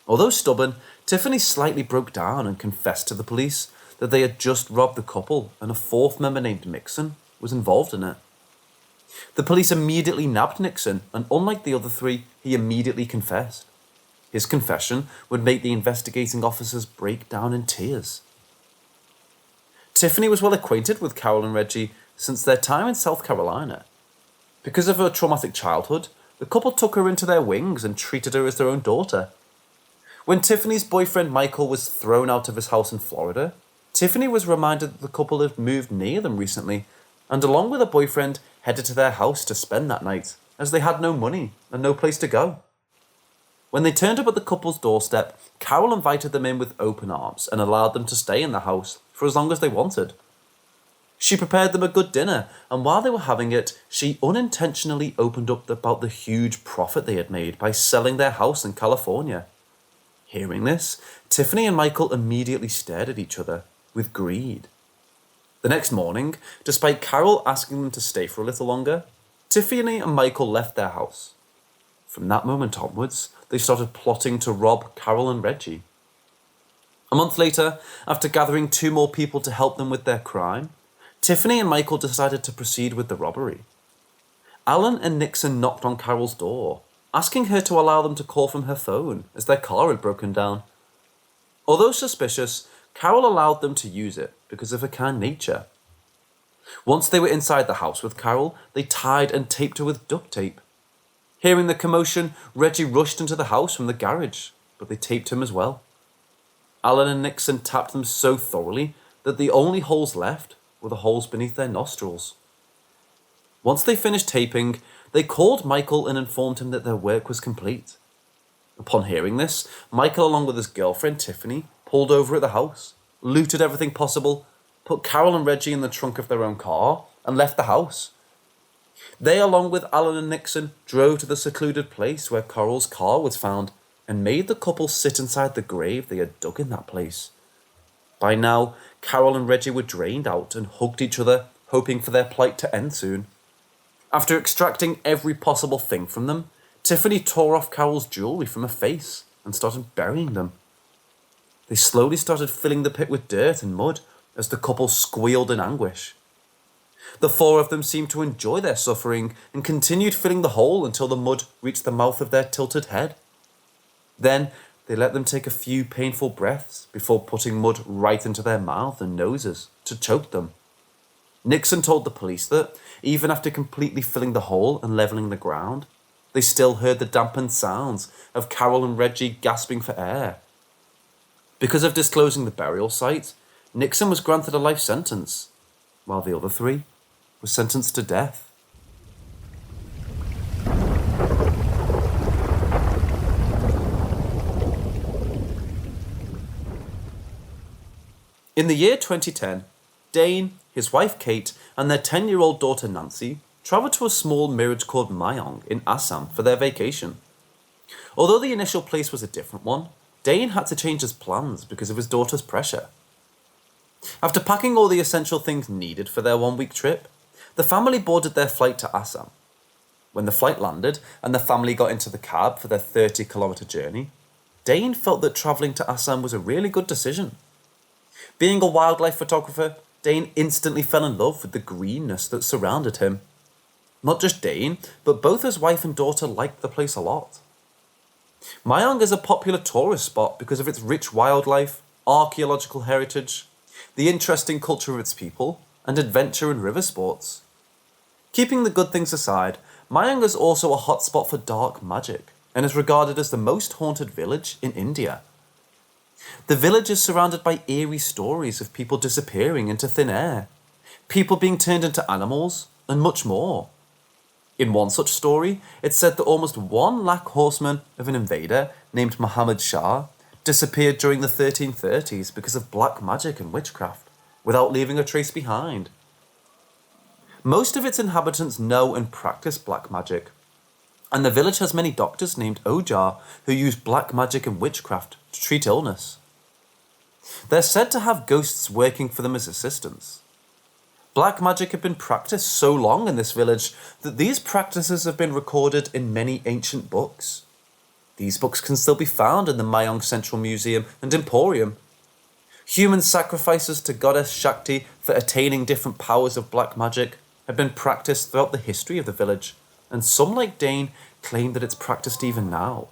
Speaker 1: Although stubborn, Tiffany slightly broke down and confessed to the police that they had just robbed the couple and a fourth member named Nixon was involved in it. The police immediately nabbed Nixon, and unlike the other three, he immediately confessed. His confession would make the investigating officers break down in tears. Tiffany was well acquainted with Carol and Reggie since their time in South Carolina. Because of her traumatic childhood, the couple took her into their wings and treated her as their own daughter. When Tiffany's boyfriend Michael was thrown out of his house in Florida, Tiffany was reminded that the couple had moved near them recently, and along with her boyfriend, headed to their house to spend that night, as they had no money and no place to go. When they turned up at the couple's doorstep, Carol invited them in with open arms and allowed them to stay in the house for as long as they wanted. She prepared them a good dinner, and while they were having it, she unintentionally opened up about the huge profit they had made by selling their house in California. Hearing this, Tiffany and Michael immediately stared at each other with greed. The next morning, despite Carol asking them to stay for a little longer, Tiffany and Michael left their house. From that moment onwards, they started plotting to rob Carol and Reggie. A month later, after gathering 2 more people to help them with their crime, Tiffany and Michael decided to proceed with the robbery. Alan and Nixon knocked on Carol's door, asking her to allow them to call from her phone as their car had broken down. Although suspicious, Carol allowed them to use it because of her kind nature. Once they were inside the house with Carol, they tied and taped her with duct tape. Hearing the commotion, Reggie rushed into the house from the garage, but they taped him as well. Alan and Nixon tapped them so thoroughly that the only holes left were the holes beneath their nostrils. Once they finished taping, they called Michael and informed him that their work was complete. Upon hearing this, Michael, along with his girlfriend Tiffany, pulled over at the house, looted everything possible, put Carol and Reggie in the trunk of their own car, and left the house. They, along with Alan and Nixon, drove to the secluded place where Carol's car was found and made the couple sit inside the grave they had dug in that place. By now, Carol and Reggie were drained out and hugged each other, hoping for their plight to end soon. After extracting every possible thing from them, Tiffany tore off Carol's jewelry from her face and started burying them. They slowly started filling the pit with dirt and mud as the couple squealed in anguish. The 4 of them seemed to enjoy their suffering and continued filling the hole until the mud reached the mouth of their tilted head. Then they let them take a few painful breaths before putting mud right into their mouth and noses to choke them. Nixon told the police that, even after completely filling the hole and levelling the ground, they still heard the dampened sounds of Carol and Reggie gasping for air. Because of disclosing the burial site, Nixon was granted a life sentence, while the other 3 were sentenced to death. In the year 2010, Dane, his wife Kate, and their 10-year-old daughter Nancy travelled to a small mirage called Mayong in Assam for their vacation. Although the initial place was a different one, Dane had to change his plans because of his daughter's pressure. After packing all the essential things needed for their 1-week trip, the family boarded their flight to Assam. When the flight landed and the family got into the cab for their 30-kilometre journey, Dane felt that travelling to Assam was a really good decision. Being a wildlife photographer, Dane instantly fell in love with the greenness that surrounded him. Not just Dane, but both his wife and daughter liked the place a lot. Mayong is a popular tourist spot because of its rich wildlife, archaeological heritage, the interesting culture of its people, and adventure and river sports. Keeping the good things aside, Mayong is also a hotspot for dark magic and is regarded as the most haunted village in India. The village is surrounded by eerie stories of people disappearing into thin air, people being turned into animals, and much more. In one such story, it said that almost 1 lakh horsemen of an invader named Muhammad Shah disappeared during the 1330s because of black magic and witchcraft, without leaving a trace behind. Most of its inhabitants know and practice black magic, and the village has many doctors named Ojar who use black magic and witchcraft to treat illness. They're said to have ghosts working for them as assistants. Black magic had been practiced so long in this village that these practices have been recorded in many ancient books. These books can still be found in the Mayong Central Museum and Emporium. Human sacrifices to goddess Shakti for attaining different powers of black magic have been practiced throughout the history of the village, and some, like Dane, claim that it's practiced even now.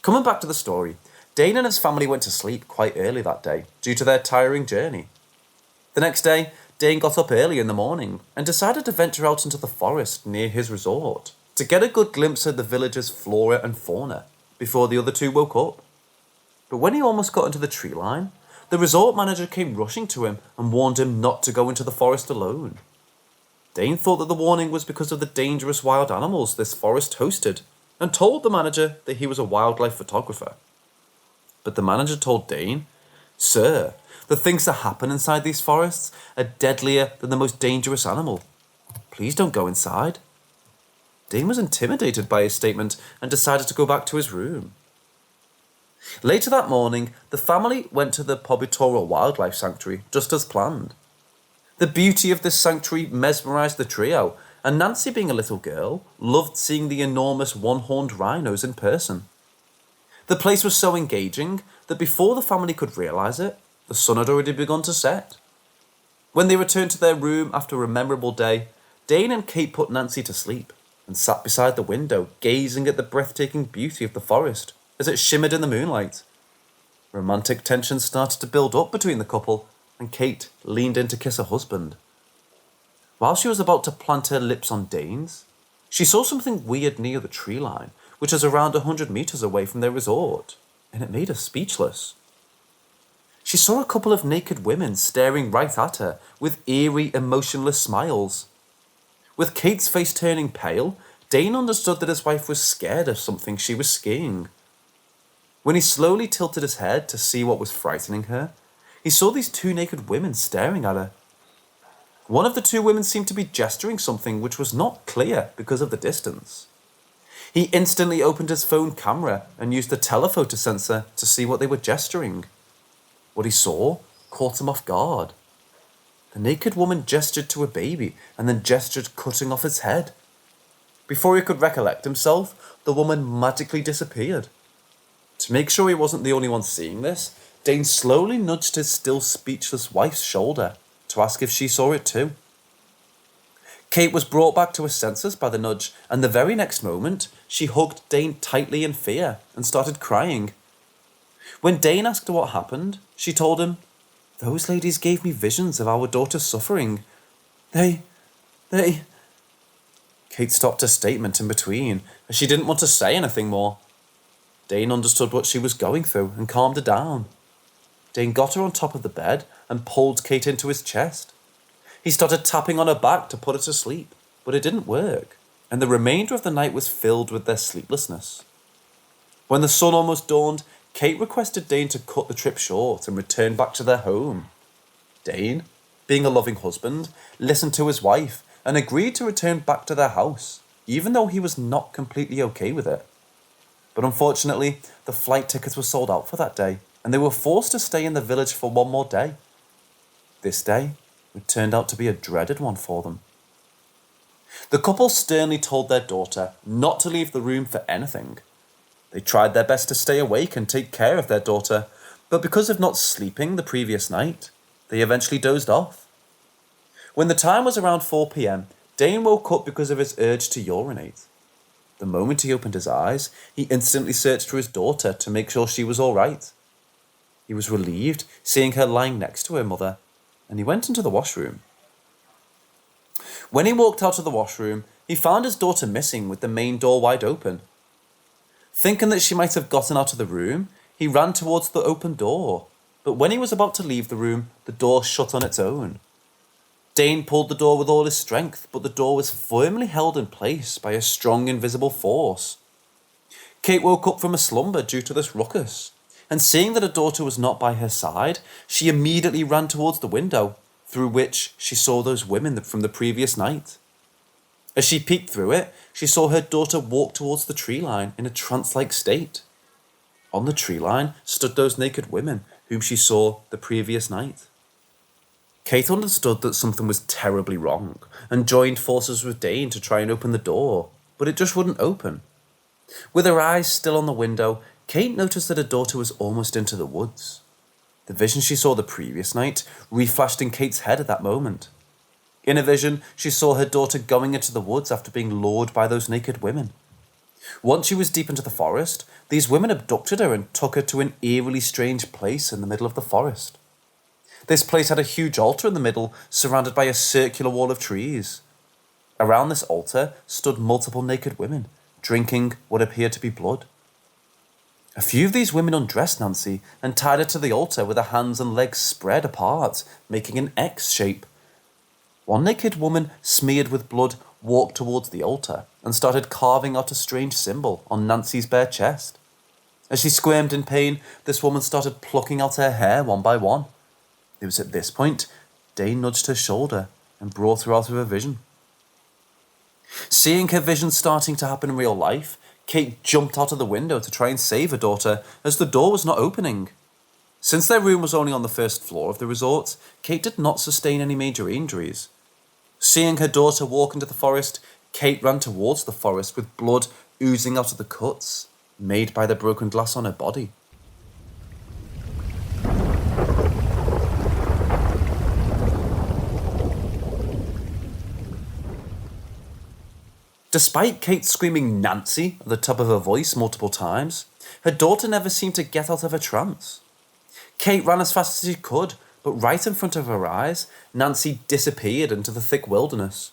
Speaker 1: Coming back to the story, Dane and his family went to sleep quite early that day due to their tiring journey. The next day, Dane got up early in the morning and decided to venture out into the forest near his resort to get a good glimpse of the village's flora and fauna before the other two woke up. But when he almost got into the tree line, the resort manager came rushing to him and warned him not to go into the forest alone. Dane thought that the warning was because of the dangerous wild animals this forest hosted and told the manager that he was a wildlife photographer. But the manager told Dane, "Sir, the things that happen inside these forests are deadlier than the most dangerous animal. Please don't go inside." Dane was intimidated by his statement and decided to go back to his room. Later that morning, the family went to the Pobitoro Wildlife Sanctuary, just as planned. The beauty of this sanctuary mesmerised the trio, and Nancy, being a little girl, loved seeing the enormous one-horned rhinos in person. The place was so engaging that before the family could realise it, the sun had already begun to set. When they returned to their room after a memorable day, Dane and Kate put Nancy to sleep and sat beside the window, gazing at the breathtaking beauty of the forest as it shimmered in the moonlight. Romantic tension started to build up between the couple, and Kate leaned in to kiss her husband. While she was about to plant her lips on Dane's, she saw something weird near the tree line, which is around 100 meters away from their resort, and it made her speechless. She saw a couple of naked women staring right at her with eerie, emotionless smiles. With Kate's face turning pale, Dane understood that his wife was scared of something she was skiing. When he slowly tilted his head to see what was frightening her, he saw these two naked women staring at her. One of the two women seemed to be gesturing something which was not clear because of the distance. He instantly opened his phone camera and used the telephoto sensor to see what they were gesturing. What he saw caught him off guard. The naked woman gestured to a baby and then gestured cutting off its head. Before he could recollect himself, the woman magically disappeared. To make sure he wasn't the only one seeing this, Dane slowly nudged his still speechless wife's shoulder to ask if she saw it too. Kate was brought back to her senses by the nudge, and the very next moment, she hugged Dane tightly in fear and started crying. When Dane asked her what happened, she told him, "Those ladies gave me visions of our daughter's suffering. They... Kate stopped her statement in between, as she didn't want to say anything more. Dane understood what she was going through and calmed her down. Dane got her on top of the bed and pulled Kate into his chest. He started tapping on her back to put her to sleep, but it didn't work, and the remainder of the night was filled with their sleeplessness. When the sun almost dawned, Kate requested Dane to cut the trip short and return back to their home. Dane, being a loving husband, listened to his wife and agreed to return back to their house, even though he was not completely okay with it. But unfortunately, the flight tickets were sold out for that day, and they were forced to stay in the village for one more day. This day it turned out to be a dreaded one for them. The couple sternly told their daughter not to leave the room for anything. They tried their best to stay awake and take care of their daughter, but because of not sleeping the previous night, they eventually dozed off. When the time was around 4 p.m, Dane woke up because of his urge to urinate. The moment he opened his eyes, he instantly searched for his daughter to make sure she was all right. He was relieved seeing her lying next to her mother, and he went into the washroom. When he walked out of the washroom, he found his daughter missing with the main door wide open. Thinking that she might have gotten out of the room, he ran towards the open door, but when he was about to leave the room, the door shut on its own. Dane pulled the door with all his strength, but the door was firmly held in place by a strong invisible force. Kate woke up from a slumber due to this ruckus, and seeing that her daughter was not by her side, she immediately ran towards the window, through which she saw those women from the previous night. As she peeked through it, she saw her daughter walk towards the tree line in a trance-like state. On the tree line stood those naked women whom she saw the previous night. Kate understood that something was terribly wrong and joined forces with Dane to try and open the door, but it just wouldn't open. With her eyes still on the window, Kate noticed that her daughter was almost into the woods. The vision she saw the previous night reflashed in Kate's head at that moment. In a vision, she saw her daughter going into the woods after being lured by those naked women. Once she was deep into the forest, these women abducted her and took her to an eerily strange place in the middle of the forest. This place had a huge altar in the middle, surrounded by a circular wall of trees. Around this altar stood multiple naked women, drinking what appeared to be blood. A few of these women undressed Nancy and tied her to the altar with her hands and legs spread apart, making an X shape. One naked woman, smeared with blood, walked towards the altar and started carving out a strange symbol on Nancy's bare chest. As she squirmed in pain, this woman started plucking out her hair one by one. It was at this point Dane nudged her shoulder and brought her out of her vision. Seeing her vision starting to happen in real life, Kate jumped out of the window to try and save her daughter, as the door was not opening. Since their room was only on the first floor of the resort, Kate did not sustain any major injuries. Seeing her daughter walk into the forest, Kate ran towards the forest with blood oozing out of the cuts made by the broken glass on her body. Despite Kate screaming Nancy at the top of her voice multiple times, her daughter never seemed to get out of her trance. Kate ran as fast as she could, but right in front of her eyes, Nancy disappeared into the thick wilderness.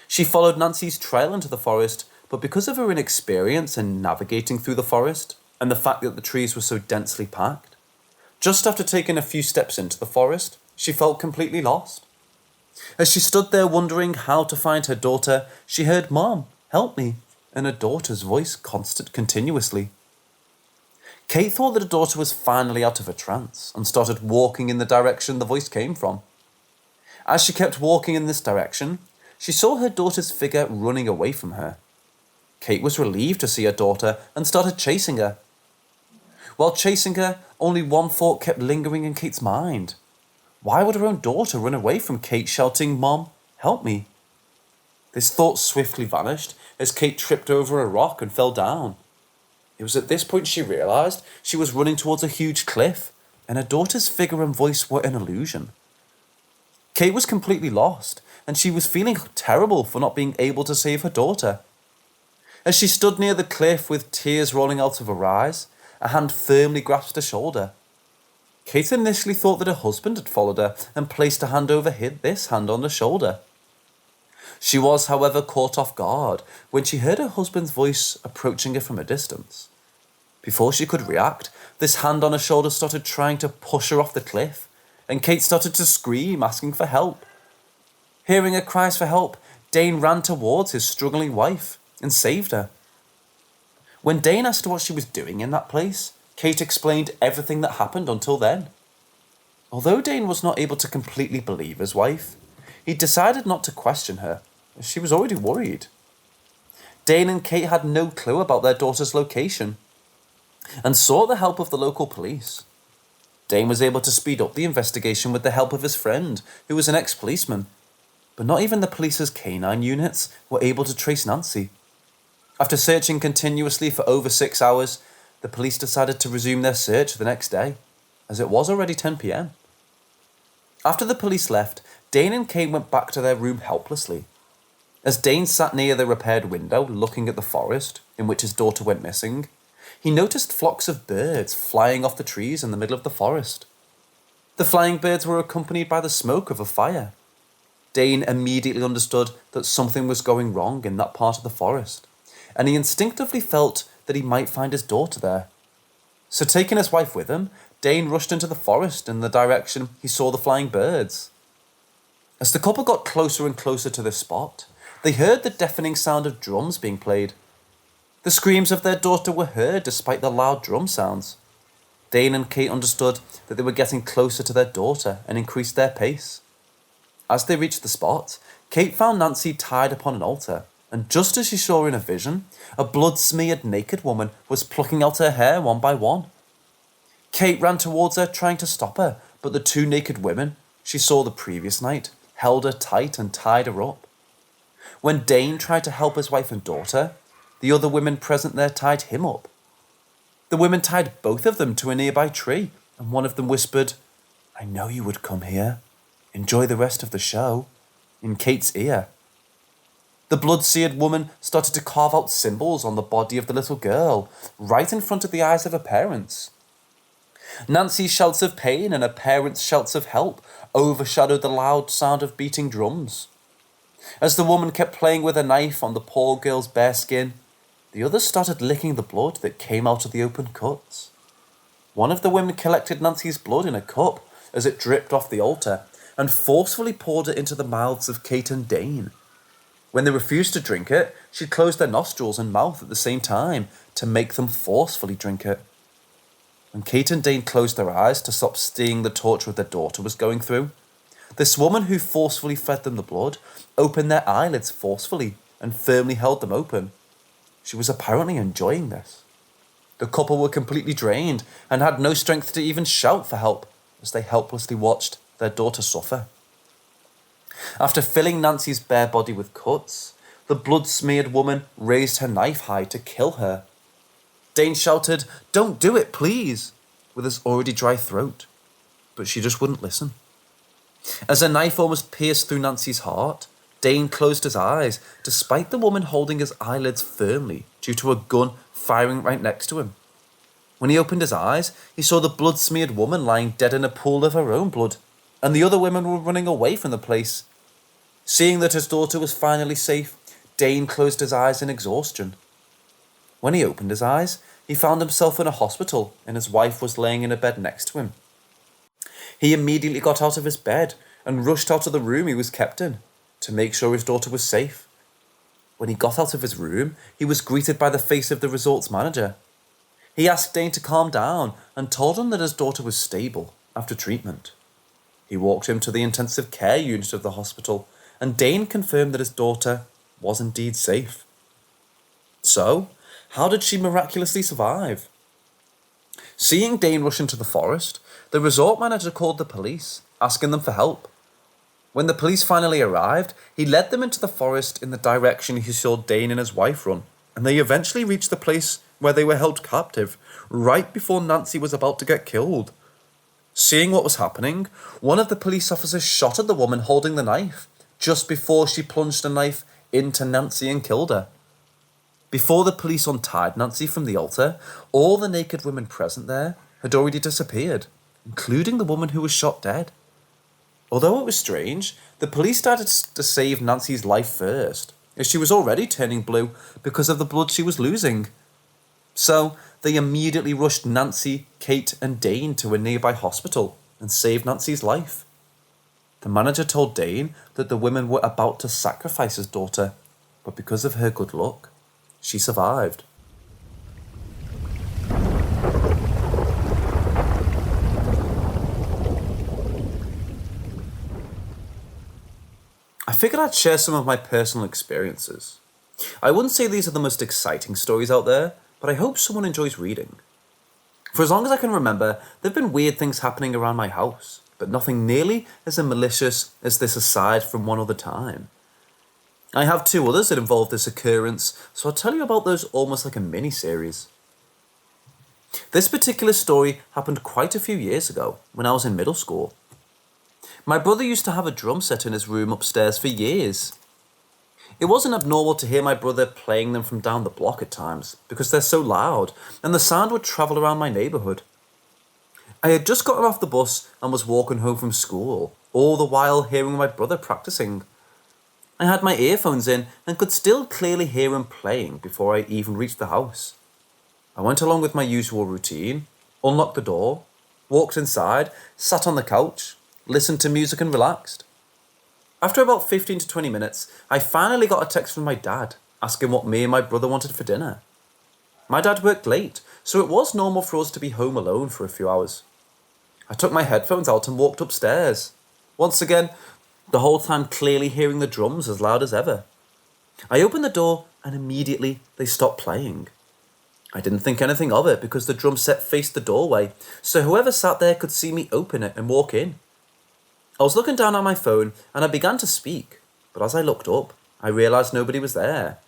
Speaker 1: She followed Nancy's trail into the forest, but because of her inexperience in navigating through the forest, and the fact that the trees were so densely packed, just after taking a few steps into the forest, she felt completely lost. As she stood there wondering how to find her daughter, she heard "Mom, help me," in her daughter's voice continuously. Kate thought that her daughter was finally out of her trance and started walking in the direction the voice came from. As she kept walking in this direction, she saw her daughter's figure running away from her. Kate was relieved to see her daughter and started chasing her. While chasing her, only one thought kept lingering in Kate's mind. Why would her own daughter run away from Kate shouting, "Mom, help me"? This thought swiftly vanished as Kate tripped over a rock and fell down. It was at this point she realised she was running towards a huge cliff, and her daughter's figure and voice were an illusion. Kate was completely lost, and she was feeling terrible for not being able to save her daughter. As she stood near the cliff with tears rolling out of her eyes, a hand firmly grasped her shoulder. Kate initially thought that her husband had followed her and placed a hand over this hand on her shoulder. She was, however, caught off guard when she heard her husband's voice approaching her from a distance. Before she could react, this hand on her shoulder started trying to push her off the cliff, and Kate started to scream, asking for help. Hearing her cries for help, Dane ran towards his struggling wife and saved her. When Dane asked her what she was doing in that place, Kate explained everything that happened until then. Although Dane was not able to completely believe his wife, he decided not to question her, as she was already worried. Dane and Kate had no clue about their daughter's location, and sought the help of the local police. Dane was able to speed up the investigation with the help of his friend, who was an ex-policeman, but not even the police's canine units were able to trace Nancy. After searching continuously for over 6 hours, the police decided to resume their search the next day, as it was already 10 p.m. After the police left, Dane and Kate went back to their room helplessly. As Dane sat near the repaired window looking at the forest in which his daughter went missing, he noticed flocks of birds flying off the trees in the middle of the forest. The flying birds were accompanied by the smoke of a fire. Dane immediately understood that something was going wrong in that part of the forest, and he instinctively felt that he might find his daughter there. So taking his wife with him, Dane rushed into the forest in the direction he saw the flying birds. As the couple got closer and closer to the spot, they heard the deafening sound of drums being played. The screams of their daughter were heard despite the loud drum sounds. Dane and Kate understood that they were getting closer to their daughter and increased their pace. As they reached the spot, Kate found Nancy tied upon an altar, and just as she saw in a vision, a blood-smeared naked woman was plucking out her hair one by one. Kate ran towards her, trying to stop her, but the two naked women she saw the previous night held her tight and tied her up. When Dane tried to help his wife and daughter, the other women present there tied him up. The women tied both of them to a nearby tree, and one of them whispered, "I know you would come here. Enjoy the rest of the show," in Kate's ear. The blood-seared woman started to carve out symbols on the body of the little girl, right in front of the eyes of her parents. Nancy's shouts of pain and her parents' shouts of help overshadowed the loud sound of beating drums. As the woman kept playing with a knife on the poor girl's bare skin, the others started licking the blood that came out of the open cuts. One of the women collected Nancy's blood in a cup as it dripped off the altar and forcefully poured it into the mouths of Kate and Dane. When they refused to drink it, she closed their nostrils and mouth at the same time to make them forcefully drink it. When Kate and Dane closed their eyes to stop seeing the torture their daughter was going through, this woman who forcefully fed them the blood opened their eyelids forcefully and firmly held them open. She was apparently enjoying this. The couple were completely drained and had no strength to even shout for help as they helplessly watched their daughter suffer. After filling Nancy's bare body with cuts, the blood-smeared woman raised her knife high to kill her. Dane shouted, "Don't do it, please," with his already dry throat, but she just wouldn't listen. As a knife almost pierced through Nancy's heart, Dane closed his eyes, despite the woman holding his eyelids firmly due to a gun firing right next to him. When he opened his eyes, he saw the blood-smeared woman lying dead in a pool of her own blood, and the other women were running away from the place. Seeing that his daughter was finally safe, Dane closed his eyes in exhaustion. When he opened his eyes, he found himself in a hospital and his wife was laying in a bed next to him. He immediately got out of his bed and rushed out of the room he was kept in to make sure his daughter was safe. When he got out of his room, he was greeted by the face of the resort's manager. He asked Dane to calm down and told him that his daughter was stable after treatment. He walked him to the intensive care unit of the hospital, and Dane confirmed that his daughter was indeed safe. So, how did she miraculously survive? Seeing Dane rush into the forest, the resort manager called the police, asking them for help. When the police finally arrived, he led them into the forest in the direction he saw Dane and his wife run, and they eventually reached the place where they were held captive, right before Nancy was about to get killed. Seeing what was happening, one of the police officers shot at the woman holding the knife, just before she plunged the knife into Nancy and killed her. Before the police untied Nancy from the altar, all the naked women present there had already disappeared, including the woman who was shot dead. Although it was strange, the police started to save Nancy's life first, as she was already turning blue because of the blood she was losing. So they immediately rushed Nancy, Kate and Dane to a nearby hospital and saved Nancy's life. The manager told Dane that the women were about to sacrifice his daughter, but because of her good luck, she survived. I figured I'd share some of my personal experiences. I wouldn't say these are the most exciting stories out there, but I hope someone enjoys reading. For as long as I can remember, there have been weird things happening around my house, but nothing nearly as malicious as this aside from one other time. I have two others that involve this occurrence, so I'll tell you about those almost like a mini-series. This particular story happened quite a few years ago, when I was in middle school. My brother used to have a drum set in his room upstairs for years. It wasn't abnormal to hear my brother playing them from down the block at times, because they're so loud, and the sound would travel around my neighbourhood. I had just gotten off the bus and was walking home from school, all the while hearing my brother practicing. I had my earphones in and could still clearly hear him playing before I even reached the house. I went along with my usual routine, unlocked the door, walked inside, sat on the couch, listened to music and relaxed. After about 15 to 20 minutes, I finally got a text from my dad, asking what me and my brother wanted for dinner. My dad worked late, so it was normal for us to be home alone for a few hours. I took my headphones out and walked upstairs. Once again, the whole time clearly hearing the drums as loud as ever. I opened the door and immediately they stopped playing. I didn't think anything of it because the drum set faced the doorway, so whoever sat there could see me open it and walk in. I was looking down at my phone and I began to speak, but as I looked up, I realised nobody was there.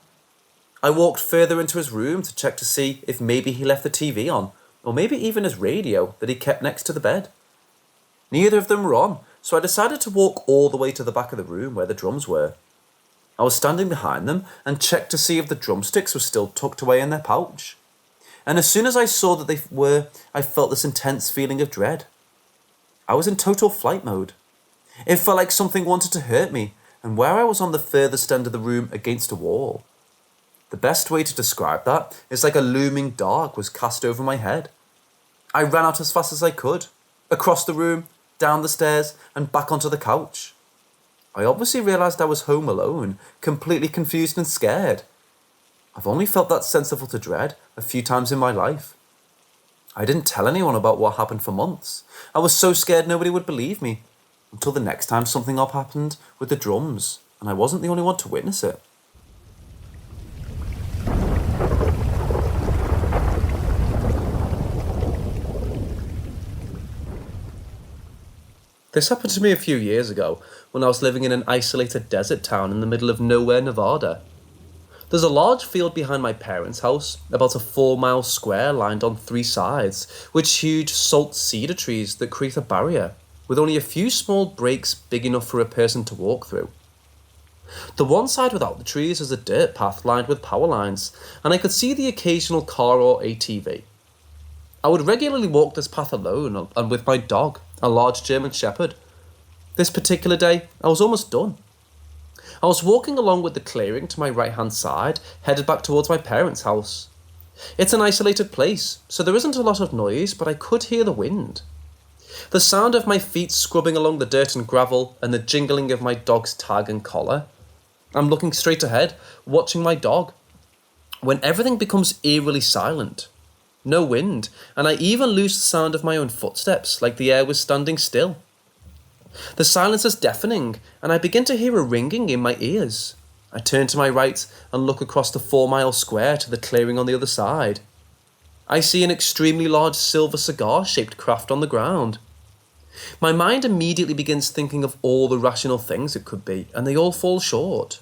Speaker 1: I walked further into his room to check to see if maybe he left the TV on, or maybe even his radio that he kept next to the bed. Neither of them were on, so I decided to walk all the way to the back of the room where the drums were. I was standing behind them and checked to see if the drumsticks were still tucked away in their pouch. And as soon as I saw that they were, I felt this intense feeling of dread. I was in total flight mode. It felt like something wanted to hurt me, and where I was on the furthest end of the room against a wall. The best way to describe that is like a looming dark was cast over my head. I ran out as fast as I could, across the room, down the stairs, and back onto the couch. I obviously realised I was home alone, completely confused and scared. I've only felt that sensible to dread a few times in my life. I didn't tell anyone about what happened for months. I was so scared nobody would believe me, until the next time something odd happened with the drums, and I wasn't the only one to witness it. This happened to me a few years ago when I was living in an isolated desert town in the middle of nowhere, Nevada. There's a large field behind my parents' house, about a 4-mile square lined on 3 sides, with huge salt cedar trees that create a barrier, with only a few small breaks big enough for a person to walk through. The one side without the trees is a dirt path lined with power lines, and I could see the occasional car or ATV. I would regularly walk this path alone and with my dog, a large German Shepherd. This particular day, I was almost done. I was walking along with the clearing to my right-hand side, headed back towards my parents' house. It's an isolated place, so there isn't a lot of noise, but I could hear the wind. The sound of my feet scrubbing along the dirt and gravel, and the jingling of my dog's tag and collar. I'm looking straight ahead, watching my dog, when everything becomes eerily silent. No wind, and I even lose the sound of my own footsteps, like the air was standing still. The silence is deafening, and I begin to hear a ringing in my ears. I turn to my right and look across the 4-mile square to the clearing on the other side. I see an extremely large silver cigar-shaped craft on the ground. My mind immediately begins thinking of all the rational things it could be, and they all fall short.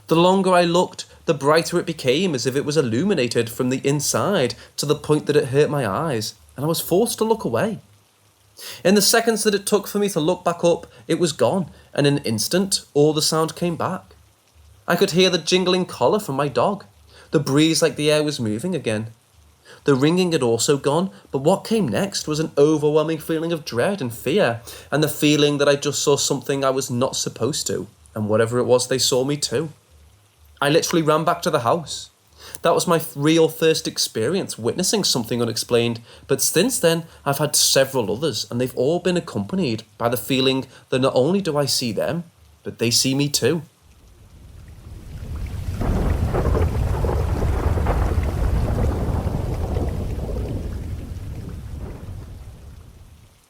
Speaker 1: The longer I looked, the brighter it became, as if it was illuminated from the inside to the point that it hurt my eyes, and I was forced to look away. In the seconds that it took for me to look back up, it was gone, and in an instant, all the sound came back. I could hear the jingling collar from my dog, the breeze like the air was moving again. The ringing had also gone, but what came next was an overwhelming feeling of dread and fear, and the feeling that I just saw something I was not supposed to, and whatever it was, they saw me too. I literally ran back to the house. That was my real first experience witnessing something unexplained, but since then I've had several others, and they've all been accompanied by the feeling that not only do I see them, but they see me too.